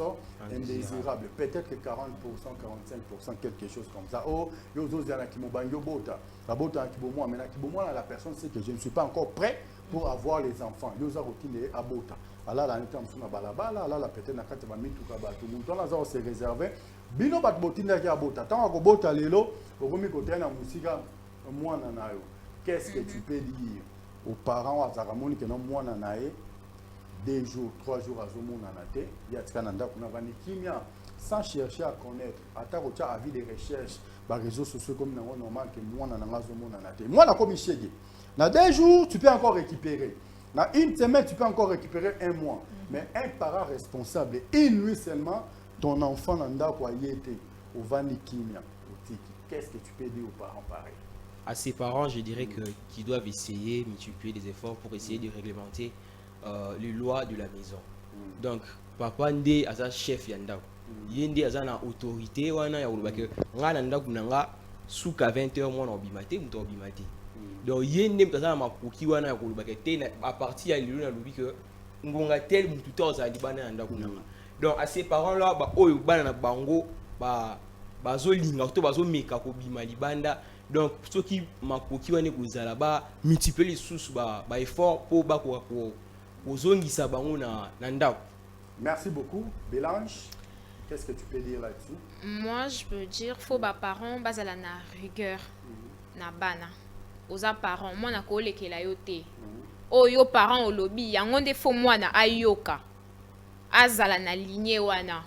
indésirable, peut-être que 40%, 45%, quelque chose comme ça. Oh, yo zozana ki mobangi bota. La bota ki bomo amena ki bomo la personne sait que je ne suis pas encore prêt pour avoir les enfants. Yo za rotine abota. Ala la nita msuna balabala, ala la peut-être na kati ba mituka ba tout monde na za se réserver. Bino bat botinda ki abota. Tant ko bota lelo, okomi côté na musika mwana na yo. Qu'est-ce que tu peux dire aux parents à Zaramoni que non mwana na ye 2 jours, 3 jours à Zomonanate, il y a Kimia, sans chercher à connaître, à ta avis de recherche, par les réseaux sociaux comme normal que moi, Zomonanate. Moi, na comme Chege. Dans 2 jours, tu peux encore récupérer. Dans 1 semaine, tu peux encore récupérer 1 mois. Mais un parent responsable, une nuit seulement, ton enfant n'a pas été au Vani Kimia. Qu'est-ce que tu peux dire aux parents pareils? À ses parents, je dirais qu'ils doivent essayer, multiplier des efforts pour essayer de réglementer les lois de la maison. Donc, papa ndé aza chef yanda. Yende aza na autorité wana ya oloba ke nga na ndaku nanga suka 20h mwana obimate muto obimate. Donc yende mtaza na makoki wana ya oloba ke te à partir ya lelo na lobi ke ngonga tel mutu to za libana na ndaku nanga. Donc à ces parents là ba oyo bana na bango bazo linga to bazo meka ko bima libanda. Donc ceux qui makoki wana kozala ba multiplier les sources ba effort pour ba ko Merci beaucoup. Bélange, qu'est-ce que tu peux dire là-dessus? Moi, je peux dire faut ba parents basé la rigueur na bana. Aux parents, moi na ko lekela yote. Oh yo parents au lobby, yango nde fo mwana ayoka. Azala na lignée wana.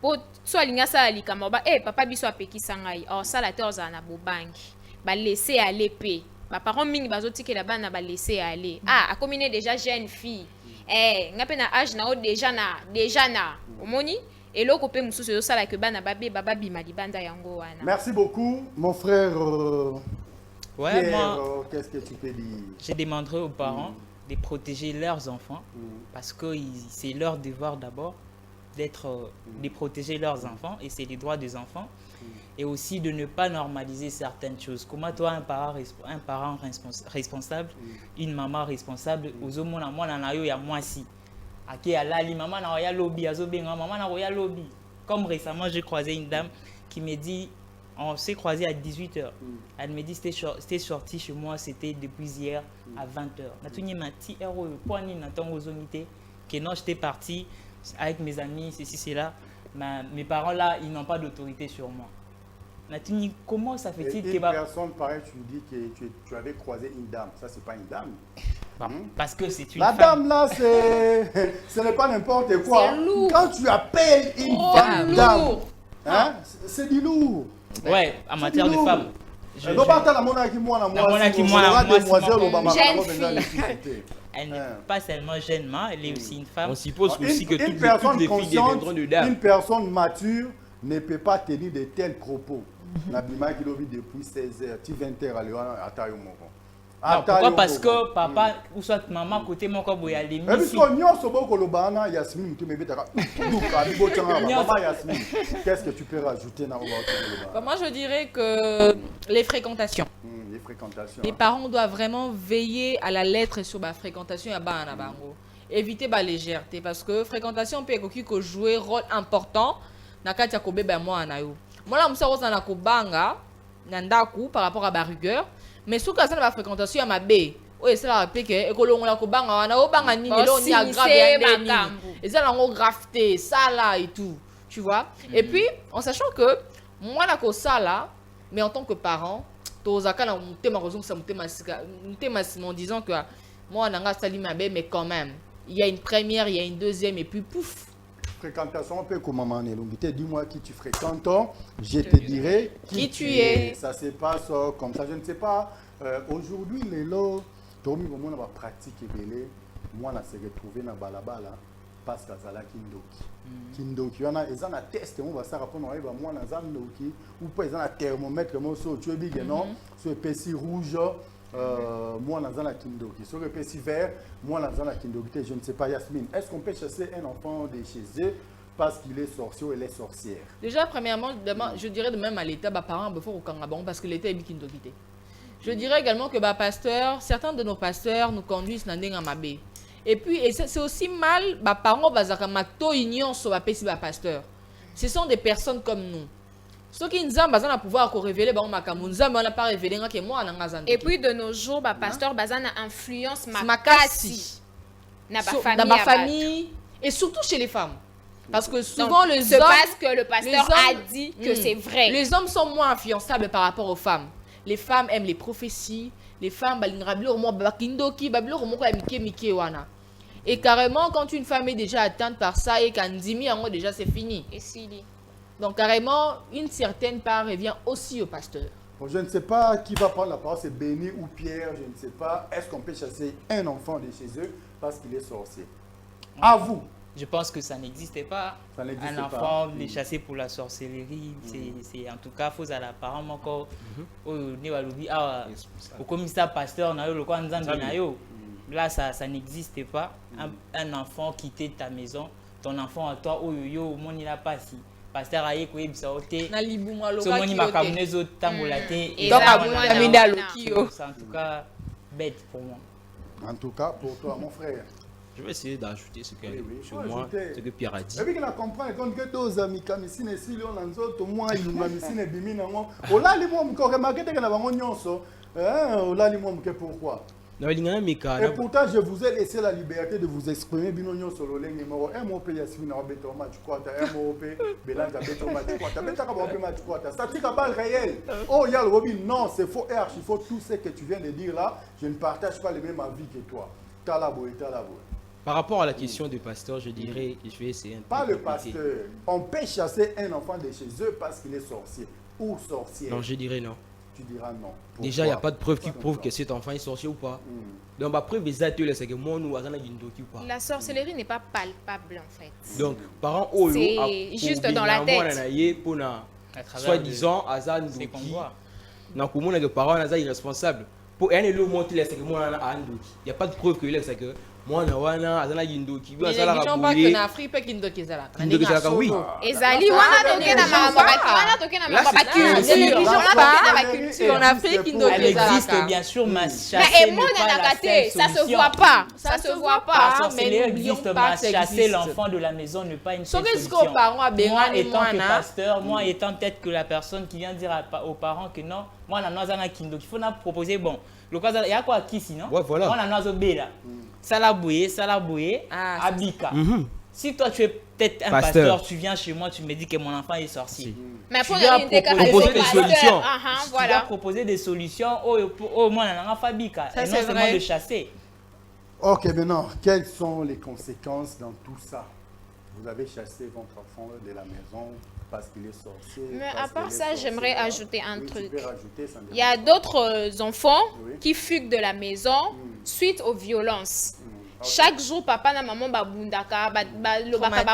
Po so alinga sa alikama ba papa biso apekisa ngai. Oh ça la terre na bobangi. Ba laisser aller paix. Mes parents mingi bazoti que la bana ba laisser aller. A combiner déjà jeune fille. Ngape na âge na déjà na. Omoni et loko pe mususu yo sala que bana babe baba bima libanda yango wana. Merci beaucoup mon frère. Ouais, Pierre, moi qu'est-ce que tu peux dire? Je demanderai aux parents de protéger leurs enfants parce que c'est leur devoir d'abord de protéger leurs enfants et c'est les droits des enfants. Et aussi de ne pas normaliser certaines choses. Comment toi, un parent responsable, une maman responsable, aux hommes, moi, il y a moi si. Aki alali, maman na roya lobby, maman na roya lobby. Comme récemment, j'ai croisé une dame qui me dit, on s'est croisé à 18h. Elle me dit, c'était sorti chez moi, c'était depuis hier à 20h. Natuni m'a dit, poigné n'attend aux unités, que non, j'étais parti avec mes amis, ceci, cela. Mes parents là, ils n'ont pas d'autorité sur moi. Natuni, comment ça fait-il que... Une personne pareille, tu me dis que tu avais croisé une dame. Ça, c'est pas une dame. Parce que c'est une La femme. dame là, ce n'est pas n'importe quoi. C'est lourd. Quand tu appelles une femme dame, hein, c'est du lourd. Ouais, en matière de femme. Elle n'est pas seulement jeune, elle est aussi une femme. On suppose aussi que une toutes personne les filles deviendront de dames. Une personne mature ne peut pas tenir de tels propos. Nabima qui lobby depuis 16h, 20h à Tayo Moko. Pourquoi? Parce que papa ou soit maman côté mon corps boya les mais puisque nous sommes au Lobana, Yasmine, tu me dis maman Yasmine, qu'est-ce que tu peux rajouter dans le Moi, je dirais que les fréquentations. Les fréquentations. Les parents doivent vraiment veiller à la lettre sur la fréquentation à Bana Bango. Éviter la légèreté parce que fréquentation peut jouer un rôle important dans Katia Kobe moi anayo. Moi là, je suis en Kobanga, Nandaku par rapport à la rigueur. Mais sous cas la fréquentation à ma baie, oui c'est la rappeler que écolo la kobanga wana obanga nini lo ni aggravé et ça la gravité ça là et tout tu vois et puis en sachant que moi la ko ça là mais en tant que parent tozaka na mutema raison ça mutema en disant que moi nanga sali ma baie mais quand même il y a une première il y a une deuxième et puis pouf. Fréquentation un peu comme maman Nelongité, dis-moi qui tu fréquentes, je te dirai qui tu es. Ça se passe comme ça, je ne sais pas. Aujourd'hui, les lots, Tomi, comment on va pratiquer moi, on s'est retrouvé dans Balabala parce que Zala Kindoki. Kindoki, on a un test, on va s'arrêter, moi, on a un Kindoki, ou pas, ils ont un thermomètre, moi, sur tu es big, non, sur épaissi rouge. Moi, dans la Kindoki. Sur le petit vert, moi, dans la Kindoki, je ne sais pas, Yasmine. Est-ce qu'on peut chasser un enfant de chez eux parce qu'il est sorcier ou elle est sorcière? Déjà, premièrement, je dirais de même à l'État, parents, il faut au Kangabon parce que l'État est Kindoki. Je dirais également que pasteur, certains de nos pasteurs nous conduisent dans des Mabé. Et puis, c'est aussi mal, bah, parents, bazakama, to union sur la pasteur. Ce sont des personnes comme nous. Ceux qui nous ont pouvoir révéler, bah, on n'a pas révélé que moi, et puis de nos jours, bah, pasteur Bazana influence makasi dans ma famille et surtout chez les femmes. Parce que souvent, les hommes, parce que le pasteur a dit que c'est vrai. Les hommes sont moins influençables par rapport aux femmes. Les femmes aiment les prophéties. Les femmes, et carrément, quand une femme est déjà atteinte par ça et qu'un dimi, déjà c'est fini. Et Sili. Donc carrément, une certaine part revient aussi au pasteur. Bon, je ne sais pas qui va prendre la parole, c'est Béni ou Pierre, je ne sais pas. Est-ce qu'on peut chasser un enfant de chez eux parce qu'il est sorcier? À vous. Je pense que ça n'existait pas. Un enfant les chasser pour la sorcellerie, c'est en tout cas faux à la parent encore. Au commissaire pasteur, là ça n'existait pas. Un enfant quitter ta maison, ton enfant à toi, oh yo, mon il a pas si. Pasteur aye ko yebisa ote. Na libuma loka. So moni makamne zo tambola te. Donc amina lokio. C'est en tout cas bête pour moi. En tout cas pour toi mon frère. Je vais essayer d'ajouter ce que ce que Pierre a dit. Et puis qu'il a compris que deux amis comme ici ne si on en autres moi il m'a mis ne bimi nango. Ola li mo ko remarquer que na bango nyonso. Ola li mo ke pourquoi? Et pourtant, je vous ai laissé la liberté de vous exprimer. Binonyo solo lengi moro. MOP Yasmina Obeto match kwata. MOP Belanga Beto match kwata. Beta ka MOP match kwata. Ça tire balle réel. Oh y'a le Robin. Non, c'est faux et archi faux. Tout ce que tu viens de dire là, je ne partage pas le même avis que toi. Talabo. Par rapport à la question du pasteur, je dirais, je vais essayer un peu. Pas le pasteur. On peut chasser un enfant de chez eux parce qu'il est sorcier ou sorcière. Non, je dirais non. Tu diras non. Pourquoi? Déjà, il n'y a pas de preuve qui prouve que cet enfant est sorcier ou pas. Donc, ma preuve exacte, c'est que moi, nous avons ou pas. La sorcellerie n'est pas palpable en fait. Donc, parents, c'est juste dans la tête. Soi-disant, Azan c'est qu'on voit. Donc, pour moi, les parents sont irresponsables. Pour un élu monter, c'est que moi, il n'y a pas de preuve que c'est que moi, wana azana yindoki. Mais les gens pas que na Afrique qui ndoki zala. Oui. Ezali wana toke na en Afrique qui ndoki zala. Elle existe bien sûr, mais chasser ça se voit pas. Ça se voit pas. Mais existe, mais chasser l'enfant de la maison n'est pas une solution. Moi étant que pasteur, moi étant peut-être que la personne qui vient dire aux parents que non, moi na nazana kindoki, il faut nous proposer bon. Le cas il y a quoi qui sinon? Ouais voilà. Moi na nazo bela. Salaboué, Abika. Si toi tu es peut-être un pasteur, tu viens chez moi, tu me dis que mon enfant est sorcier. Mais tu dois proposer des solutions. Tu dois proposer des solutions au moins dans Fabika et non seulement de chasser. Ok, maintenant, quelles sont les conséquences dans tout ça? Vous avez chassé votre enfant de la maison parce qu'il est sorcier. Mais à part ça, j'aimerais ajouter un truc. Il y a d'autres enfants qui fuguent de la maison suite aux violences. Chaque jour, papa et maman babundaka, ba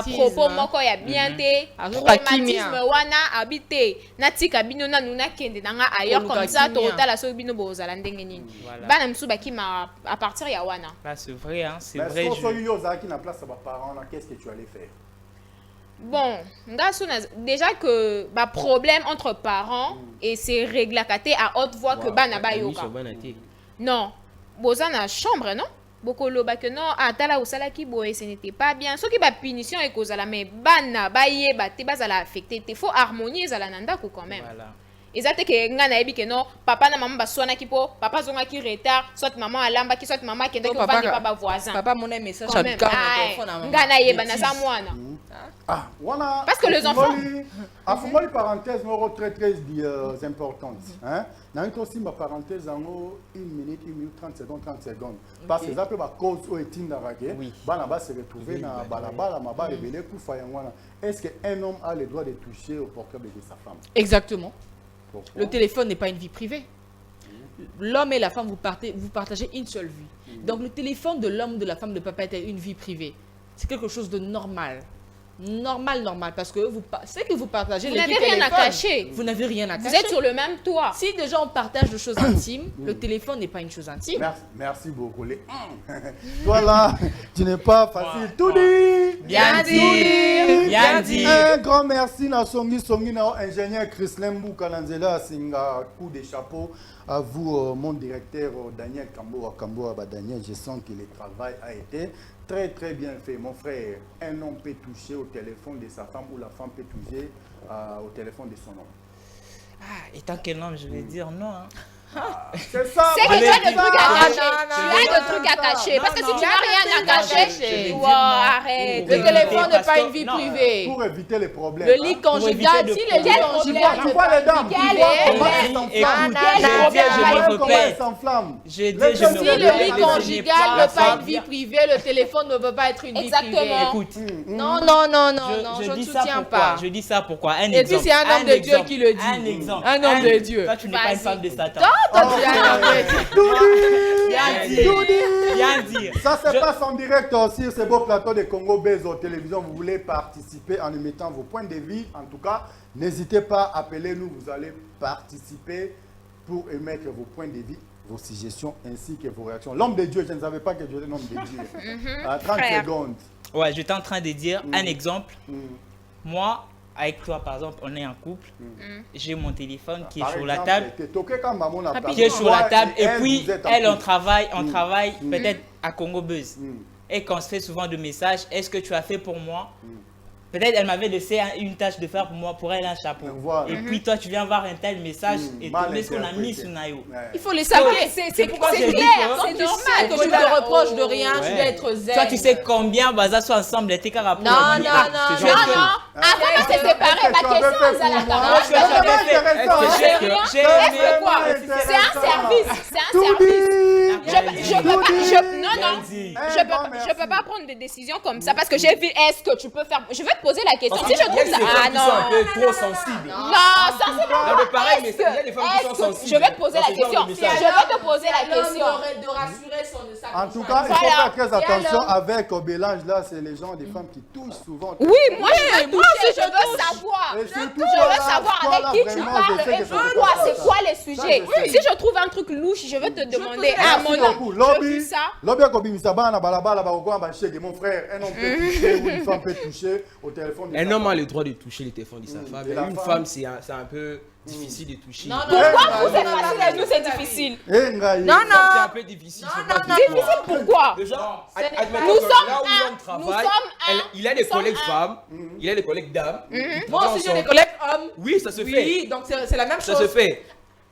propos moko ya bien te, traumatisme wana habité, natika bino na nuna kende nanga ailleurs comme ça, tota la so bino bozala ndenge nini. Bana msu baki ma à partir ya wana. Là c'est vrai hein, c'est vrai. Mais si yo zaki na place ba parents là, qu'est-ce que tu allais faire? Bon, déjà que bah problème entre parents et c'est réglé à haute voix que bana ba yoka. Non, boza na chambre non? Bokolo ba que non atala osala ki boye ce n'était pas bien. Ce qui ba punition et cause la mais bana ba yeba te bazala affecté, te faut harmonier za nanda ko quand même. Voilà. Ezate ke nga na yebi ke non papa na maman ba swana ki po, papa zonga ki retard, soit maman alamba ki soit maman kende ko vandi papa voisin. Papa mon message à téléphone. Nga na yeba na za mwana. Ah, voilà. Parce que les enfants. À fond, une parenthèse très très importante. Hein? Dans une aussi ma parenthèse en 1 minute, 30 secondes. Parce que ça peut être cause où est-il d'arraquer. Banaba se retrouver dans balabala, ma balle rebelle pour faire un. Est-ce qu'un homme a le droit de toucher au portable de sa femme? Exactement. Pourquoi? Le téléphone n'est pas une vie privée. L'homme et la femme, vous partagez une seule vie. Donc le téléphone de l'homme, de la femme, de papa est une vie privée. C'est quelque chose de normal. Normal, parce que ce que vous partagez, vous n'avez rien à cacher. Vous n'avez rien à cacher. Vous êtes sur le même toit. Si déjà on partage des choses intimes, le téléphone n'est pas une chose intime. Merci beaucoup. Toi là, tu n'es pas facile. Tout dit. Bien dit. Bien dit. Un grand merci à Songi ingénieur Chris Lembuka Nanzela Singa, coup de chapeau à vous, mon directeur Daniel Kamboa. Daniel, je sens que le travail a été très très bien fait. Mon frère, un homme peut toucher au téléphone de sa femme ou la femme peut toucher au téléphone de son homme. Ah, étant quel homme, je vais dire non. Hein. C'est ça. C'est que tu as des trucs à cacher. Tu non, as des trucs à cacher. Parce que si tu n'as rien à cacher, arrête. Le téléphone n'est pas une vie Non. privée. Pour éviter les problèmes. Le lit conjugal, éviter si de le lit problème. conjugal, Tu vois les dames, tu vois comment elles Écoute, s'enflamment. je me répète. s'enflame. Je dis, Les je me filles, Si répète. le lit Ce n'est conjugal pas n'est pas ça. une vie privée, le téléphone ne peut pas être une vie privée. Exactement. Écoute, Non, non, non, non, non, je ne dis ça soutiens pourquoi. pas. Je dis ça pourquoi. Un Et puis exemple. c'est un homme de Dieu exemple. qui le dit. Un exemple. Un homme de Dieu. Toi, tu n'es pas une Vas-y. femme de Satan. Toi, tu es un homme de Dieu. Bien dire. Bien dire. Ça se passe en direct sur ce beau plateau de Congo Bezo télévision. Vous voulez participer en émettant vos points de vue. En tout cas, n'hésitez pas, appelez-nous. Vous allez participer pour émettre vos points de vue, vos suggestions ainsi que vos réactions. L'homme de Dieu, je ne savais pas que Dieu était l'homme de Dieu. À 30 Frère. secondes. Ouais, j'étais en train de dire un exemple. Mm. Moi, avec toi, par exemple, on est en couple. J'ai mon téléphone qui est Par sur la exemple, table. t'es toqué quand maman n'a pas Qui est sur la table. Et puis, vous êtes en elle, on couple. travaille peut-être à Congo Buzz. Et qu'on se fait souvent de messages, est-ce que tu as fait pour moi? Peut-être elle m'avait laissé une tâche de faire pour moi, pour elle un chapeau. Voilà. Et puis toi, tu viens voir un tel message et Mal tomber ce qu'on a mis interprété. sur Nayo. Ouais. Il faut les savoir. C'est pourquoi c'est j'ai dit clair, que- c'est c'est normal que tu normal. te reproches de rien, tu Ouais. dois être zen. Toi, tu sais combien Baza soit ensemble, t'es qu'à rappeler. Non, non, non, je non, sais que- non. Avant de se séparer, ma question, Zalaka. Moi, je vais C'est jamais fait. intéressant, Est-ce que hein. j'ai Est-ce aimé que quoi? Intéressant. C'est un service. C'est un Tout service. dit. Je peux pas. Non, non. dit. Je peux pas prendre des décisions comme ça parce que j'ai vu. Est-ce que tu peux faire? Je vais te poser la question. Si je trouve ça. Ah Qui sont un non. peu trop sensibles. Non, ça c'est Non, pas. mais pareil, mais Est-ce il y a des femmes qui sont que- sensibles. Je vais te poser dans la ce genre question. de Je message. vais te poser la question. De rassurer sa En tout cas, il faut Voilà. faire très attention alors avec au mélange là, c'est les gens, des femmes qui touchent souvent. Oui, moi je veux moi toucher, aussi, je je veux touche. savoir. Et surtout, Je veux savoir avec qui tu vraiment, parles je sais et que ça pourquoi, peut pas c'est ça. quoi les sujets. je sais. Si je trouve un truc louche, je vais te demander te à laisse mon Beaucoup. homme. Je Lobby, veux ça. lobby à Kobimisa, bana balabala, barokoa, bachege, mon frère, un homme peut toucher ou une femme peut toucher au téléphone. de Un sa homme a femme. le droit de toucher les téléphones de sa femme. Et Mais la une femme femme, c'est un peu difficile de toucher. Non, non. Pourquoi vous non, c'est non, facile et nous c'est difficile? Eh, Ngaï. Non, C'est un non. peu difficile. Difficile pourquoi? Déjà, n'est admettons Nous que sommes là où un. l'homme travaille, Nous sommes un. il a des Nous sommes collègues un. femmes, il a des collègues dames. ils Moi travaillent aussi, j'ai des ensemble. collègues hommes. Oui, ça se fait. Oui, donc c'est la même Ça se chose. fait.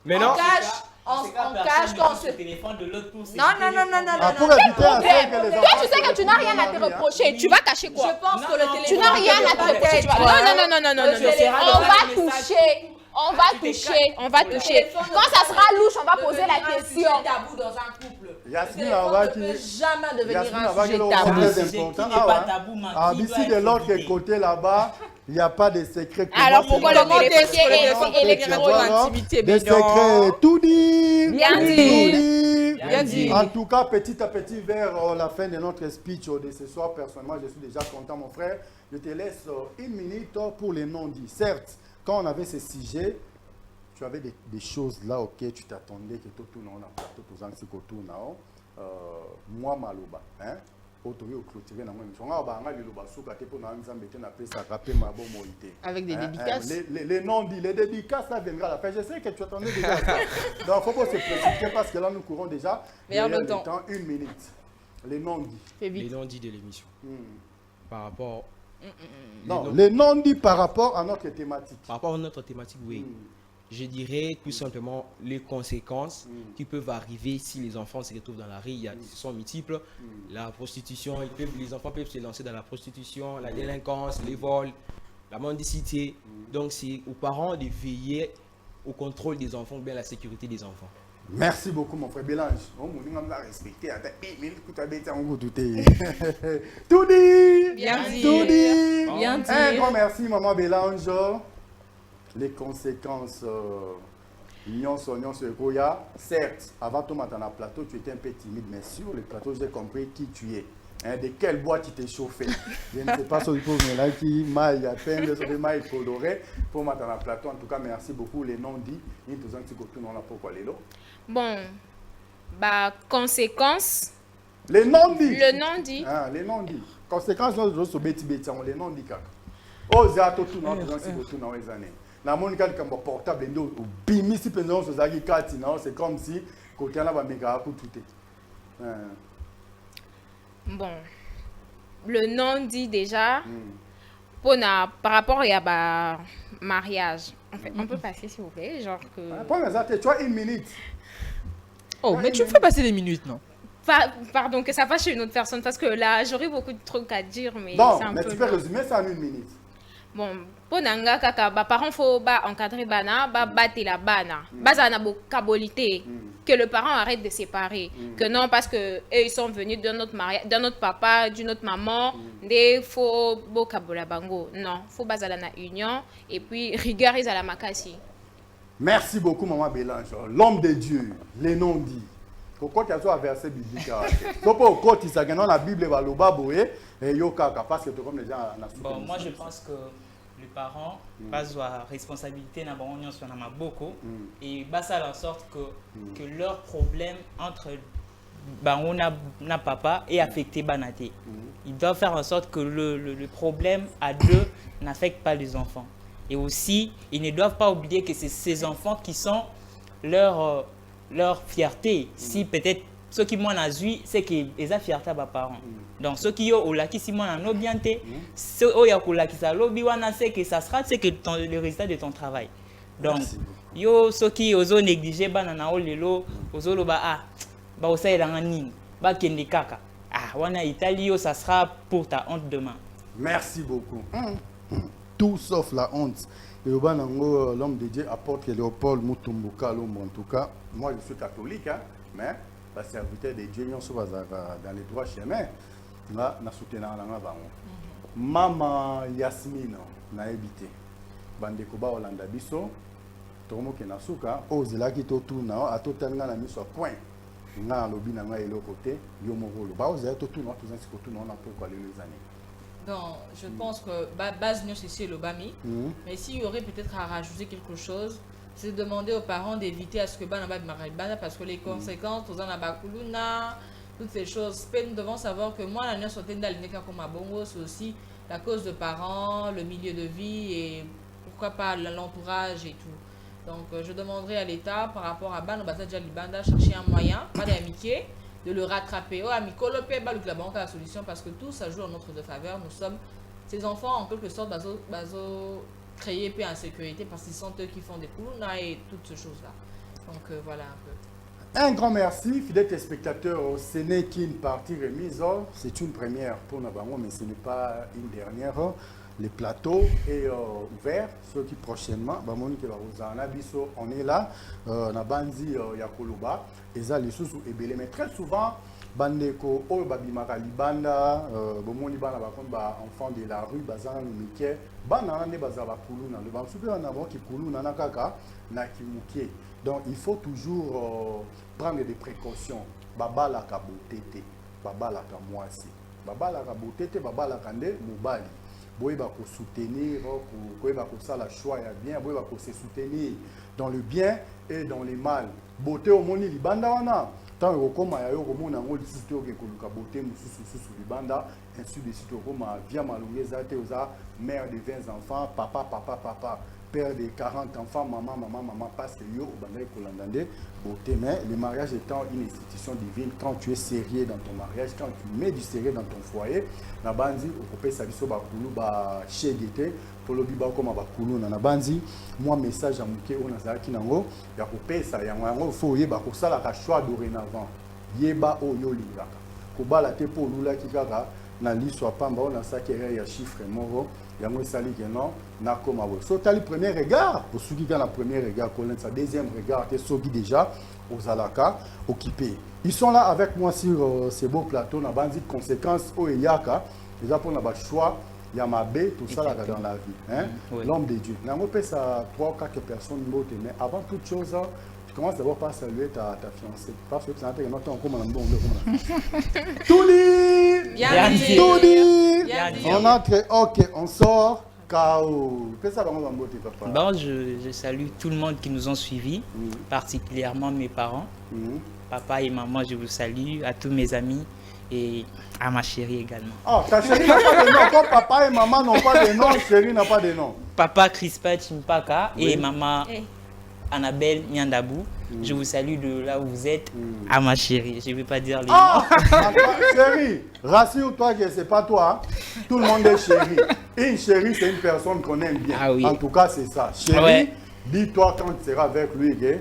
Maintenant, On cache, on cache quand on se... le téléphone de l'autre pour Non, non, non, non, non, Ah, non, pour non. éviter un fait que les Toi, enfants tu sais que tu n'as rien à te reprocher. Tu vas cacher Je quoi? pense que le téléphone... Tu n'as rien à te reprocher. tu vas- Non, non, non, non, non, non, non. On va toucher. On va toucher. On va toucher. Quand ça sera louche, on va poser la question. C'est tabou dans un couple. Yasmine Le Avaki- téléphone ne peut jamais devenir Yasmine un Avaki, sujet le tabou. très sujet important. qui n'est pas tabou, mais Ah, qui ici doit de être l'autre évité. côté là-bas, il n'y a pas de secret. Alors pourquoi le Comment téléphone t'expliques le est téléphone électronique? l'intimité, Des mais non. secrets, tout dit. Bien Tout dit. dit. Bien dit. En tout cas, petit à petit, vers la fin de notre speech de ce soir, personnellement, je suis déjà content, mon frère. Je te laisse une minute pour les non-dits. Certes, quand on avait ce sujet, tu avais des choses là auxquelles tu t'attendais que tout le monde a tout moi, Maloba. Hein? Avec des Hein, dédicaces. les non-dits, les dédicaces, ça viendra à la fin. Je sais que tu attendais déjà ça. Donc, il ne faut pas se précipiter parce que là, nous courons déjà. Mais en derrière même le temps. une minute. Les non-dits. Fais les vite. non-dits de l'émission. Par rapport, Non, les non-dits par rapport à notre thématique. par rapport à notre thématique, oui. Je dirais tout simplement les conséquences qui peuvent arriver si les enfants se retrouvent dans la rue. Ce sont multiples. La prostitution, les enfants peuvent se lancer dans la prostitution, la délinquance, les vols, la mendicité. Donc c'est aux parents de veiller au contrôle des enfants ou bien la sécurité des enfants. Merci beaucoup, mon frère Bélange. Oh, mon Dieu, respecté. Tout dit. Bien dit. Tout dit. Bien dit. Un grand merci, maman Bélange. Les conséquences, certes, avant ton matin à plateau, tu étais un peu timide, mais sur le plateau, j'ai compris qui tu es. Hein, de quel bois tu t'es chauffé. Je ne sais pas si vous pouvez là qui maille à peine, de maille coloré. Pour matin à plateau, en tout cas, merci beaucoup. Les noms dits, ils te ont pourquoi les lots. Bon, bah, conséquence, Les noms dits. le non dit. Ah, les noms dits. Conséquences, nous sommes les noms dits. oza to tout non c'est tout non les années na monika comme portable ndo bimi si pension so zaki kati non c'est comme si côté là ba meka ku tout bon le nom dit déjà par rapport à ba mariage en fait on peut passer s'il vous plaît genre que tu as 1 minute. Oh mais tu me fais passer des minutes non. Pardon, que ça va chez une autre personne, parce que là, j'aurais beaucoup de trucs à dire, mais bon, c'est un mais peu... tu peux résumer ça en 1 minute. Bon, pour Nanga, kaka, parents faut encadrer bana, battre la bana, bazana kabolité, que le parent arrête de séparer, que non parce que eux, ils sont venus d'un autre mariage, d'un autre papa, d'une autre maman, des faut kabola bango, non, faut bazala na union et puis rigueur à la makasi. Merci beaucoup maman Bélange, l'homme de Dieu, les noms dits. Pourquoi tu as un verset biblique? Pourquoi tu sais que la Bible va le babouer et yokaka parce que comme les gens bon, moi je pense que les parents passent la responsabilité dans l'union sur beaucoup et basent en sorte que leur problème entre na papa est affecté banaté. Ils doivent faire en sorte que le problème à deux n'affecte pas les enfants. Et aussi, ils ne doivent pas oublier que c'est ces enfants qui sont leur fierté. Si peut-être ceux qui m'ont vu, c'est qu'ils ont fierté à leurs parents. Donc ceux qui ont la qui si m'ont bien été, ceux qui ont la qui c'est que ça sera c'est que le résultat de ton travail. Donc yo ceux qui ont négligé banana o lelo ozolo ba ba osay la nini ba kende kaka wana Italie ça sera pour ta honte demain. Merci beaucoup. Tout sauf la honte. Et l'homme de Dieu apporte Léopold Mutumbuka Lombo. En tout cas, moi je suis catholique, hein, mais la serviteur de Dieu, nous sommes dans les droits chemins. Là, nous soutenons la Maman Yasmine, n'a habité. Bandekoba Olanda Biso, Tomo Kenasuka, Ozela qui tourne à totalement la mise au point. Nous avons lobby dans le côté, Yomoro. Ozela tourne, tous les côtés, on a pourquoi les années. Non, je pense que base c'est le bami. Mais s'il y aurait peut-être à rajouter quelque chose, c'est de demander aux parents d'éviter à ce que parce que les conséquences, toutes ces choses, nous devons savoir que moi, la nation comme à Bongo, c'est aussi la cause de parents, le milieu de vie et pourquoi pas l'entourage et tout. Donc, je demanderai à l'État par rapport à Bano Bazaja Libanda chercher un moyen, pas d'amitié, de le rattraper. Oh, Amikolope, la banque a la solution parce que tout ça joue en notre faveur. Nous sommes ces enfants en quelque sorte baso créés en sécurité parce qu'ils sont eux qui font des poules et toutes ces choses-là. Donc voilà un peu. Un grand merci, fidèles téléspectateurs. Ce n'est qu'une partie remise. C'est une première pour Nabango, mais ce n'est pas une dernière. Le plateau est ouvert, ceux qui prochainement, on est là, Nabandi Yakoluba, et ça les sous et mais très souvent, Bandeko, Babimaka Libanda, Bomoni Bana Bakonba, enfant de la rue, Bazan Miké, Banana ne Bazaba Kuluna, le Bansuke en avant qui Kuluna Nakaka, Nakimuke. Donc il faut toujours prendre des précautions. Baba la kabotete, Baba la kamwasi, Baba la kabotete, Baba la kande, Mubali. Boy va soutenir, boy va ça la choix ya bien, boy va se soutenir dans le bien et dans le mal. Beauté au moni libanda wana. Tant que comme ya yo comme na ngoli sito ke koluka beauté mususu libanda, ainsi de suite comme via malungeza te oza mère de 20 enfants, papa, père de 40 enfants, maman, parce que yo bandai kolandande beauté mais le mariage étant une institution divine, quand tu es sérieux dans ton mariage, quand tu mets du sérieux dans ton foyer, na banzi okopé sa biso ba kulu ba chegete pour le biba comme ba kulu na banzi moi message à muke on azaki nango ya kopesa yango faut yeba ko sala ka choix dorénavant yeba oyo lingaka ko bala te pour lula kikaka na liswa pamba on a ça qui est ya chiffre moro yango sali que non na comme abo so tali premier regard pour ceux qui dans la premier regard connaît sa deuxième regard te soki déjà aux alaka occupés. Ils sont là avec moi sur ces beaux plateaux na bandi de conséquences au yaka déjà pour na ba choix Yamabé, tout ça là dans la vie, hein? Oui. L'homme de Dieu. N'a pas ça 3 ou 4 personnes mais avant toute chose, tu commences d'abord par saluer ta fiancée. Parce que tu as un autre comme un bon. Tout dit. On entre, ok, on sort. KO. Bon, je salue tout le monde qui nous ont suivis, particulièrement mes parents. Papa et maman, je vous salue, à tous mes amis et à ma chérie également. Ah, ta chérie n'a pas de nom. Comme papa et maman n'ont pas de nom, chérie n'a pas de nom. Papa Crispa Chimpaka Oui. et maman Eh. Annabelle Nyandabou. Je vous salue de là où vous êtes. À ma chérie, je ne vais pas dire les Ah, noms. chérie, rassure-toi que c'est pas toi. Hein. Tout le monde est chéri. Une chérie, c'est une personne qu'on aime bien. Ah oui. En tout cas, c'est ça. Chérie, Ouais. dis-toi quand tu seras avec lui, que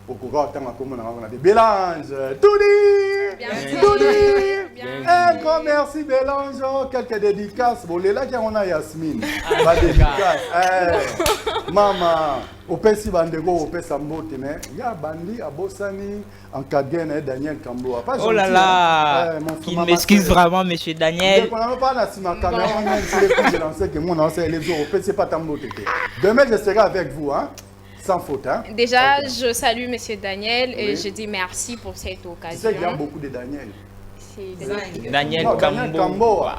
au courant on a des Bélange. Toudi! Bien Toudi! Bien Un grand merci Bélange. Quelques dédicaces. Bon, là, on a Yasmine. Pas dédicace. Maman, au Pessi Bandego, au Pessambote, mais il y a Bandi, à Bossani, en Kadgen, Daniel Kamboa. Pas Oh là gentil, là, hein. Mon qu'il maman, m'excuse c'est- vraiment, monsieur Daniel. on n'a pas la caméra, on a les coups de lancer que mon ancien les autres, c'est pas Tambo Tété. Demain, je serai avec vous, hein, sans faute. Hein. Déjà, Ok. je salue Monsieur Daniel et Oui. je dis merci pour cette Tu occasion. sais qu'il y a beaucoup de Daniel. C'est- Zing. Daniel Non, Daniel Kambo. Kamboa.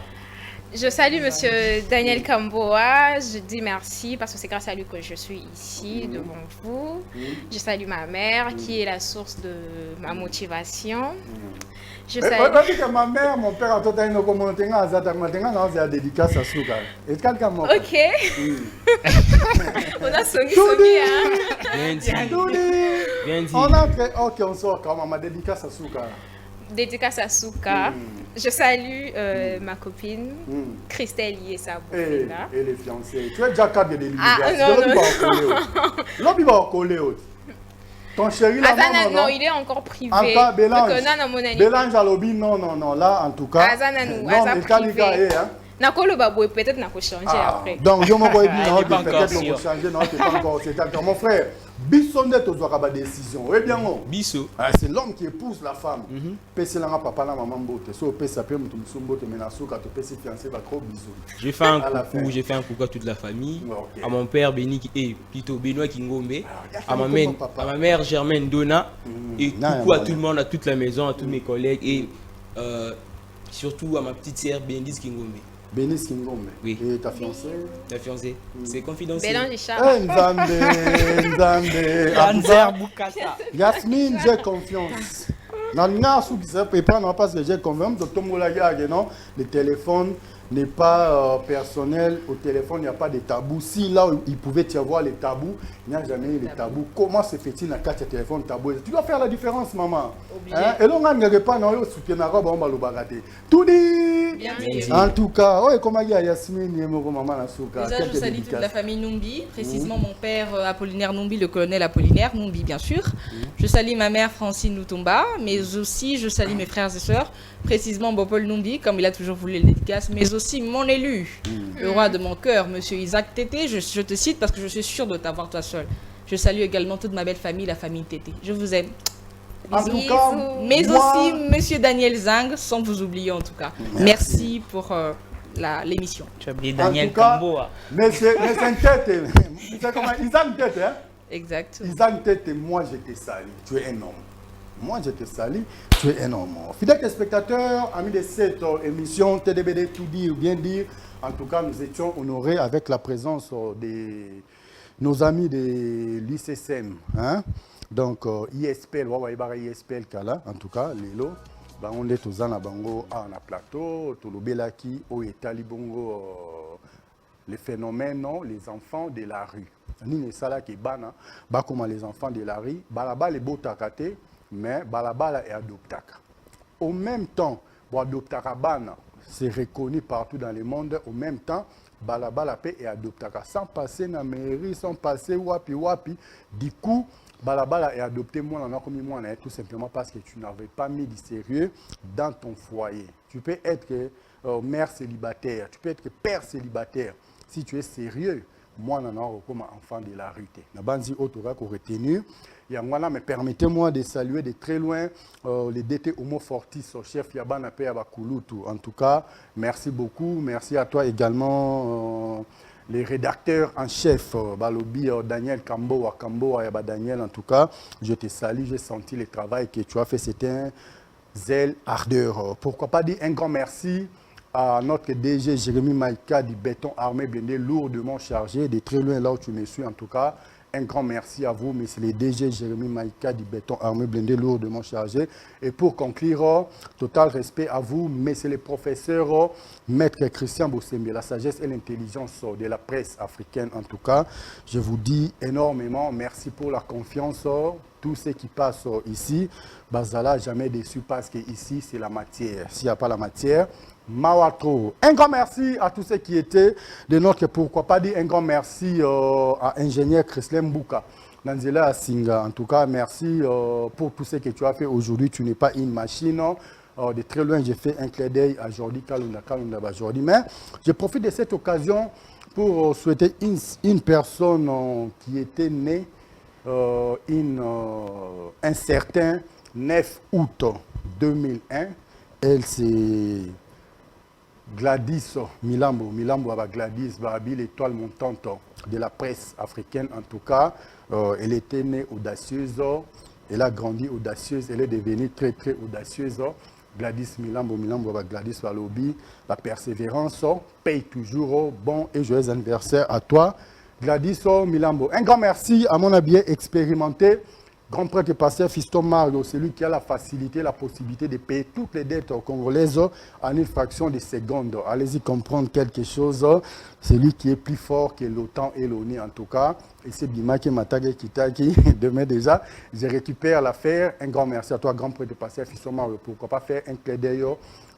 Je salue Monsieur Daniel Kamboa. Je dis merci parce que c'est grâce à lui que je suis ici devant vous. Je salue ma mère qui est la source de ma motivation. Je salue. Parce que ma mère, mon père, a tout à l'heure commenté à Zatamantenga, dans la dédicace à Souka. Et quelqu'un m'a Ok. On a sonné, hein. Bien dit. Bien dit. On a fait, ok, on sort quand même, ma dédicace à Souka. Dédicace à Souka. Je salue ma copine Christelle Yessa Et Boufena. les fiancés. Tu es déjà cadre de l'immigration. Ah, non. L'homme, il va coller. Ton chéri, là, Azana, non, non, il est encore privé. Encore Bélange. Donc, on a mon ami. Bélange à l'obi, non, non, non. Là, en tout cas. Azana, nous, non, Aza mais quand il privé. y a, hein. Nakolo Baboué, peut-être n'a pas changé Ah, après. donc, je me vois Ah, il non, est pas peut-être encore qu'on sûr. va changer, non, c'est pas encore. C'est encore. Mon frère, Bissonnet, tu dois avoir des décisions. Eh bien, non. Bisso. Ah, c'est l'homme qui épouse la femme. Pèse là, papa, là, maman, bote. So, pèse ça, peut me bote, mais là, so, quand tu pèses fiancé, va trop bisous. J'ai fait un À la fin. coucou, j'ai fait un coucou à toute la famille, Ok. à mon père Béni et plutôt Benoît Kingombe, Ah, à ma mère Germaine Donna et Non, coucou à non, tout le non. monde, à toute la maison, à tous mes collègues et surtout à ma petite sœur Bénédicte Kingombe, Bénis Kingombe. Oui. Et ta fiancée? la fiancée. C'est confidentiel. Bélange et Charles. Eh, Nzambe, Nzambe. En tout Panzer cas, Bukasa. Yasmine, j'ai confiance. Dans le cas où ça peut prendre parce que j'ai confiance. Docteur Moulaga, non, le téléphone n'est pas personnel. Au téléphone, il n'y a pas de tabou. Si là, où il pouvait y avoir les tabous, il n'y a jamais eu les tabous. Comment se fait-il dans le téléphone tabou? Tu dois faire la différence, maman. Obligé. Hein? Et là, on n'a pas non, soutien à robe, on va le bagater. Tout dit. Bien Bien dit. dit. En tout cas, oui, comment il y a Yasmine, et maman, la souka. Déjà, je salue toute la famille Numbi, précisément mon père Apollinaire Numbi, le colonel Apollinaire Numbi, bien sûr. Je salue ma mère Francine Lutumba, mais aussi je salue mes frères et sœurs, précisément Bopol Numbi, comme il a toujours voulu le dédicace, mais aussi mon élu, le roi de mon cœur, monsieur Isaac Tété. Je te cite parce que je suis sûre de t'avoir toi seul. Je salue également toute ma belle famille, la famille Tété. Je vous aime. En tout cas, Mais moi- aussi monsieur Daniel Zang, sans vous oublier en tout cas. Merci pour l'émission. Tu as oublié En Daniel tout cas, Kamboa. mais c'est une tête. C'est comment Isaac Tête, hein? Exact. Isaac Tête, moi je te salue. Tu es un homme. Moi je te salue. Tu es un homme. Fidèles téléspectateurs, amis de cette émission TDBD Tout dire, bien dire. En tout cas, nous étions honorés avec la présence de nos amis de l'ICSM. Hein? Donc, ISPL, ISPL Kala, en tout cas, Lelo. On est tous en bango na plateau, tout le belaki, au Etali Bongo, les phénomènes, non, les enfants de la rue. Ni sala qui bana, ba comme les enfants de la rue, balaba les beaux takate, mais balaba est adoptaka. Au même temps, bo adoptaka bana, c'est reconnu partout dans le monde. Au même temps, balaba la paix est adoptaka, sans passer dans la mairie, sans passer wapi wapi. Du coup, balabala est adopté moi on a commis moi tout simplement parce que tu n'avais pas mis du sérieux dans ton foyer. Tu peux être mère célibataire, tu peux être père célibataire. Si tu es sérieux, moi on a comme enfant de la rue. Na banzi autora ko retenu. Et voilà, mais permettez-moi de saluer de très loin les DT Homo Fortis, chef Yabana Pe Abakulutu. En tout cas, merci beaucoup. Merci à toi également. Les rédacteurs en chef, Balobi, Daniel Kamboa, Yaba Daniel, en tout cas, je te salue, j'ai senti le travail que tu as fait, c'était un zèle, ardeur. Pourquoi pas dire un grand merci à notre DG Jérémy Maïka du béton armé blindé lourdement chargé, de très loin là où tu me suis, en tout cas, Un grand merci à vous, monsieur le DG Jérémy Maïka du béton armé blindé lourdement chargé. Et pour conclure, total respect à vous, monsieur le professeur, maître Christian Bossembe, la sagesse et l'intelligence de la presse africaine en tout cas. Je vous dis énormément merci pour la confiance. Tous ceux qui passent ici, Bazala jamais déçu parce que ici c'est la matière. S'il n'y a pas la matière, Mawatro. Un grand merci à tous ceux qui étaient de notre, pourquoi pas dire un grand merci à ingénieur Chrislem Mbouka. Nanzela Singa, en tout cas, merci pour tout ce que tu as fait aujourd'hui. Tu n'es pas une machine. De très loin, j'ai fait un clin d'œil à Jordi Kalunda Jordi. Mais je profite de cette occasion pour souhaiter une personne qui était née un certain 9 août 2001. Elle, c'est Gladys Milambo. Milambo avec Gladys Barabi, l'étoile montante de la presse africaine en tout cas. Elle était née audacieuse, elle a grandi audacieuse, elle est devenue très très audacieuse. Gladys Milambo, Milambo avec Gladys Walobi, la persévérance paye toujours. Bon et joyeux anniversaire à toi, Gladys Milambo. Un grand merci à mon habillé expérimenté, grand prêtre pasteur Fiston Mario, celui qui a la facilité, la possibilité de payer toutes les dettes congolaises en une fraction de seconde. Allez-y comprendre quelque chose. Celui qui est plus fort que l'OTAN et l'ONU en tout cas. Et c'est Bimaki Matage Kitaki. Demain déjà, je récupère l'affaire. Un grand merci à toi, grand prêtre pasteur Fiston Mario. Pourquoi pas faire un clin d'œil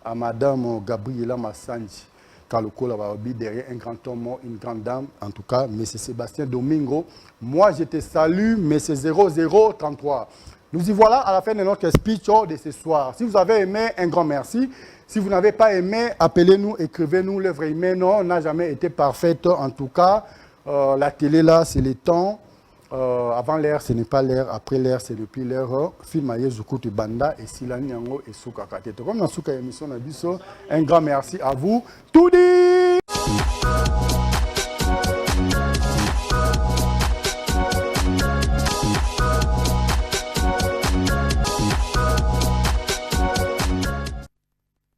à Madame Gabriela Massanji. Kaloko derrière un grand homme, une grande dame, en tout cas, M. Sébastien Domingo. Moi, je te salue, M. 0033. Nous y voilà à la fin de notre speech de ce soir. Si vous avez aimé, un grand merci. Si vous n'avez pas aimé, appelez-nous, écrivez-nous. L'œuvre email, non, n'a jamais été parfaite. En tout cas, la télé, là, c'est le temps. Avant l'air, ce n'est pas l'air. Après l'air, c'est depuis l'air. Filmaye Zukutu Banda et Silani Yango et Souka Katete. Comme dans Souka émission, on a dit ça. Un grand merci à vous. Tout dit!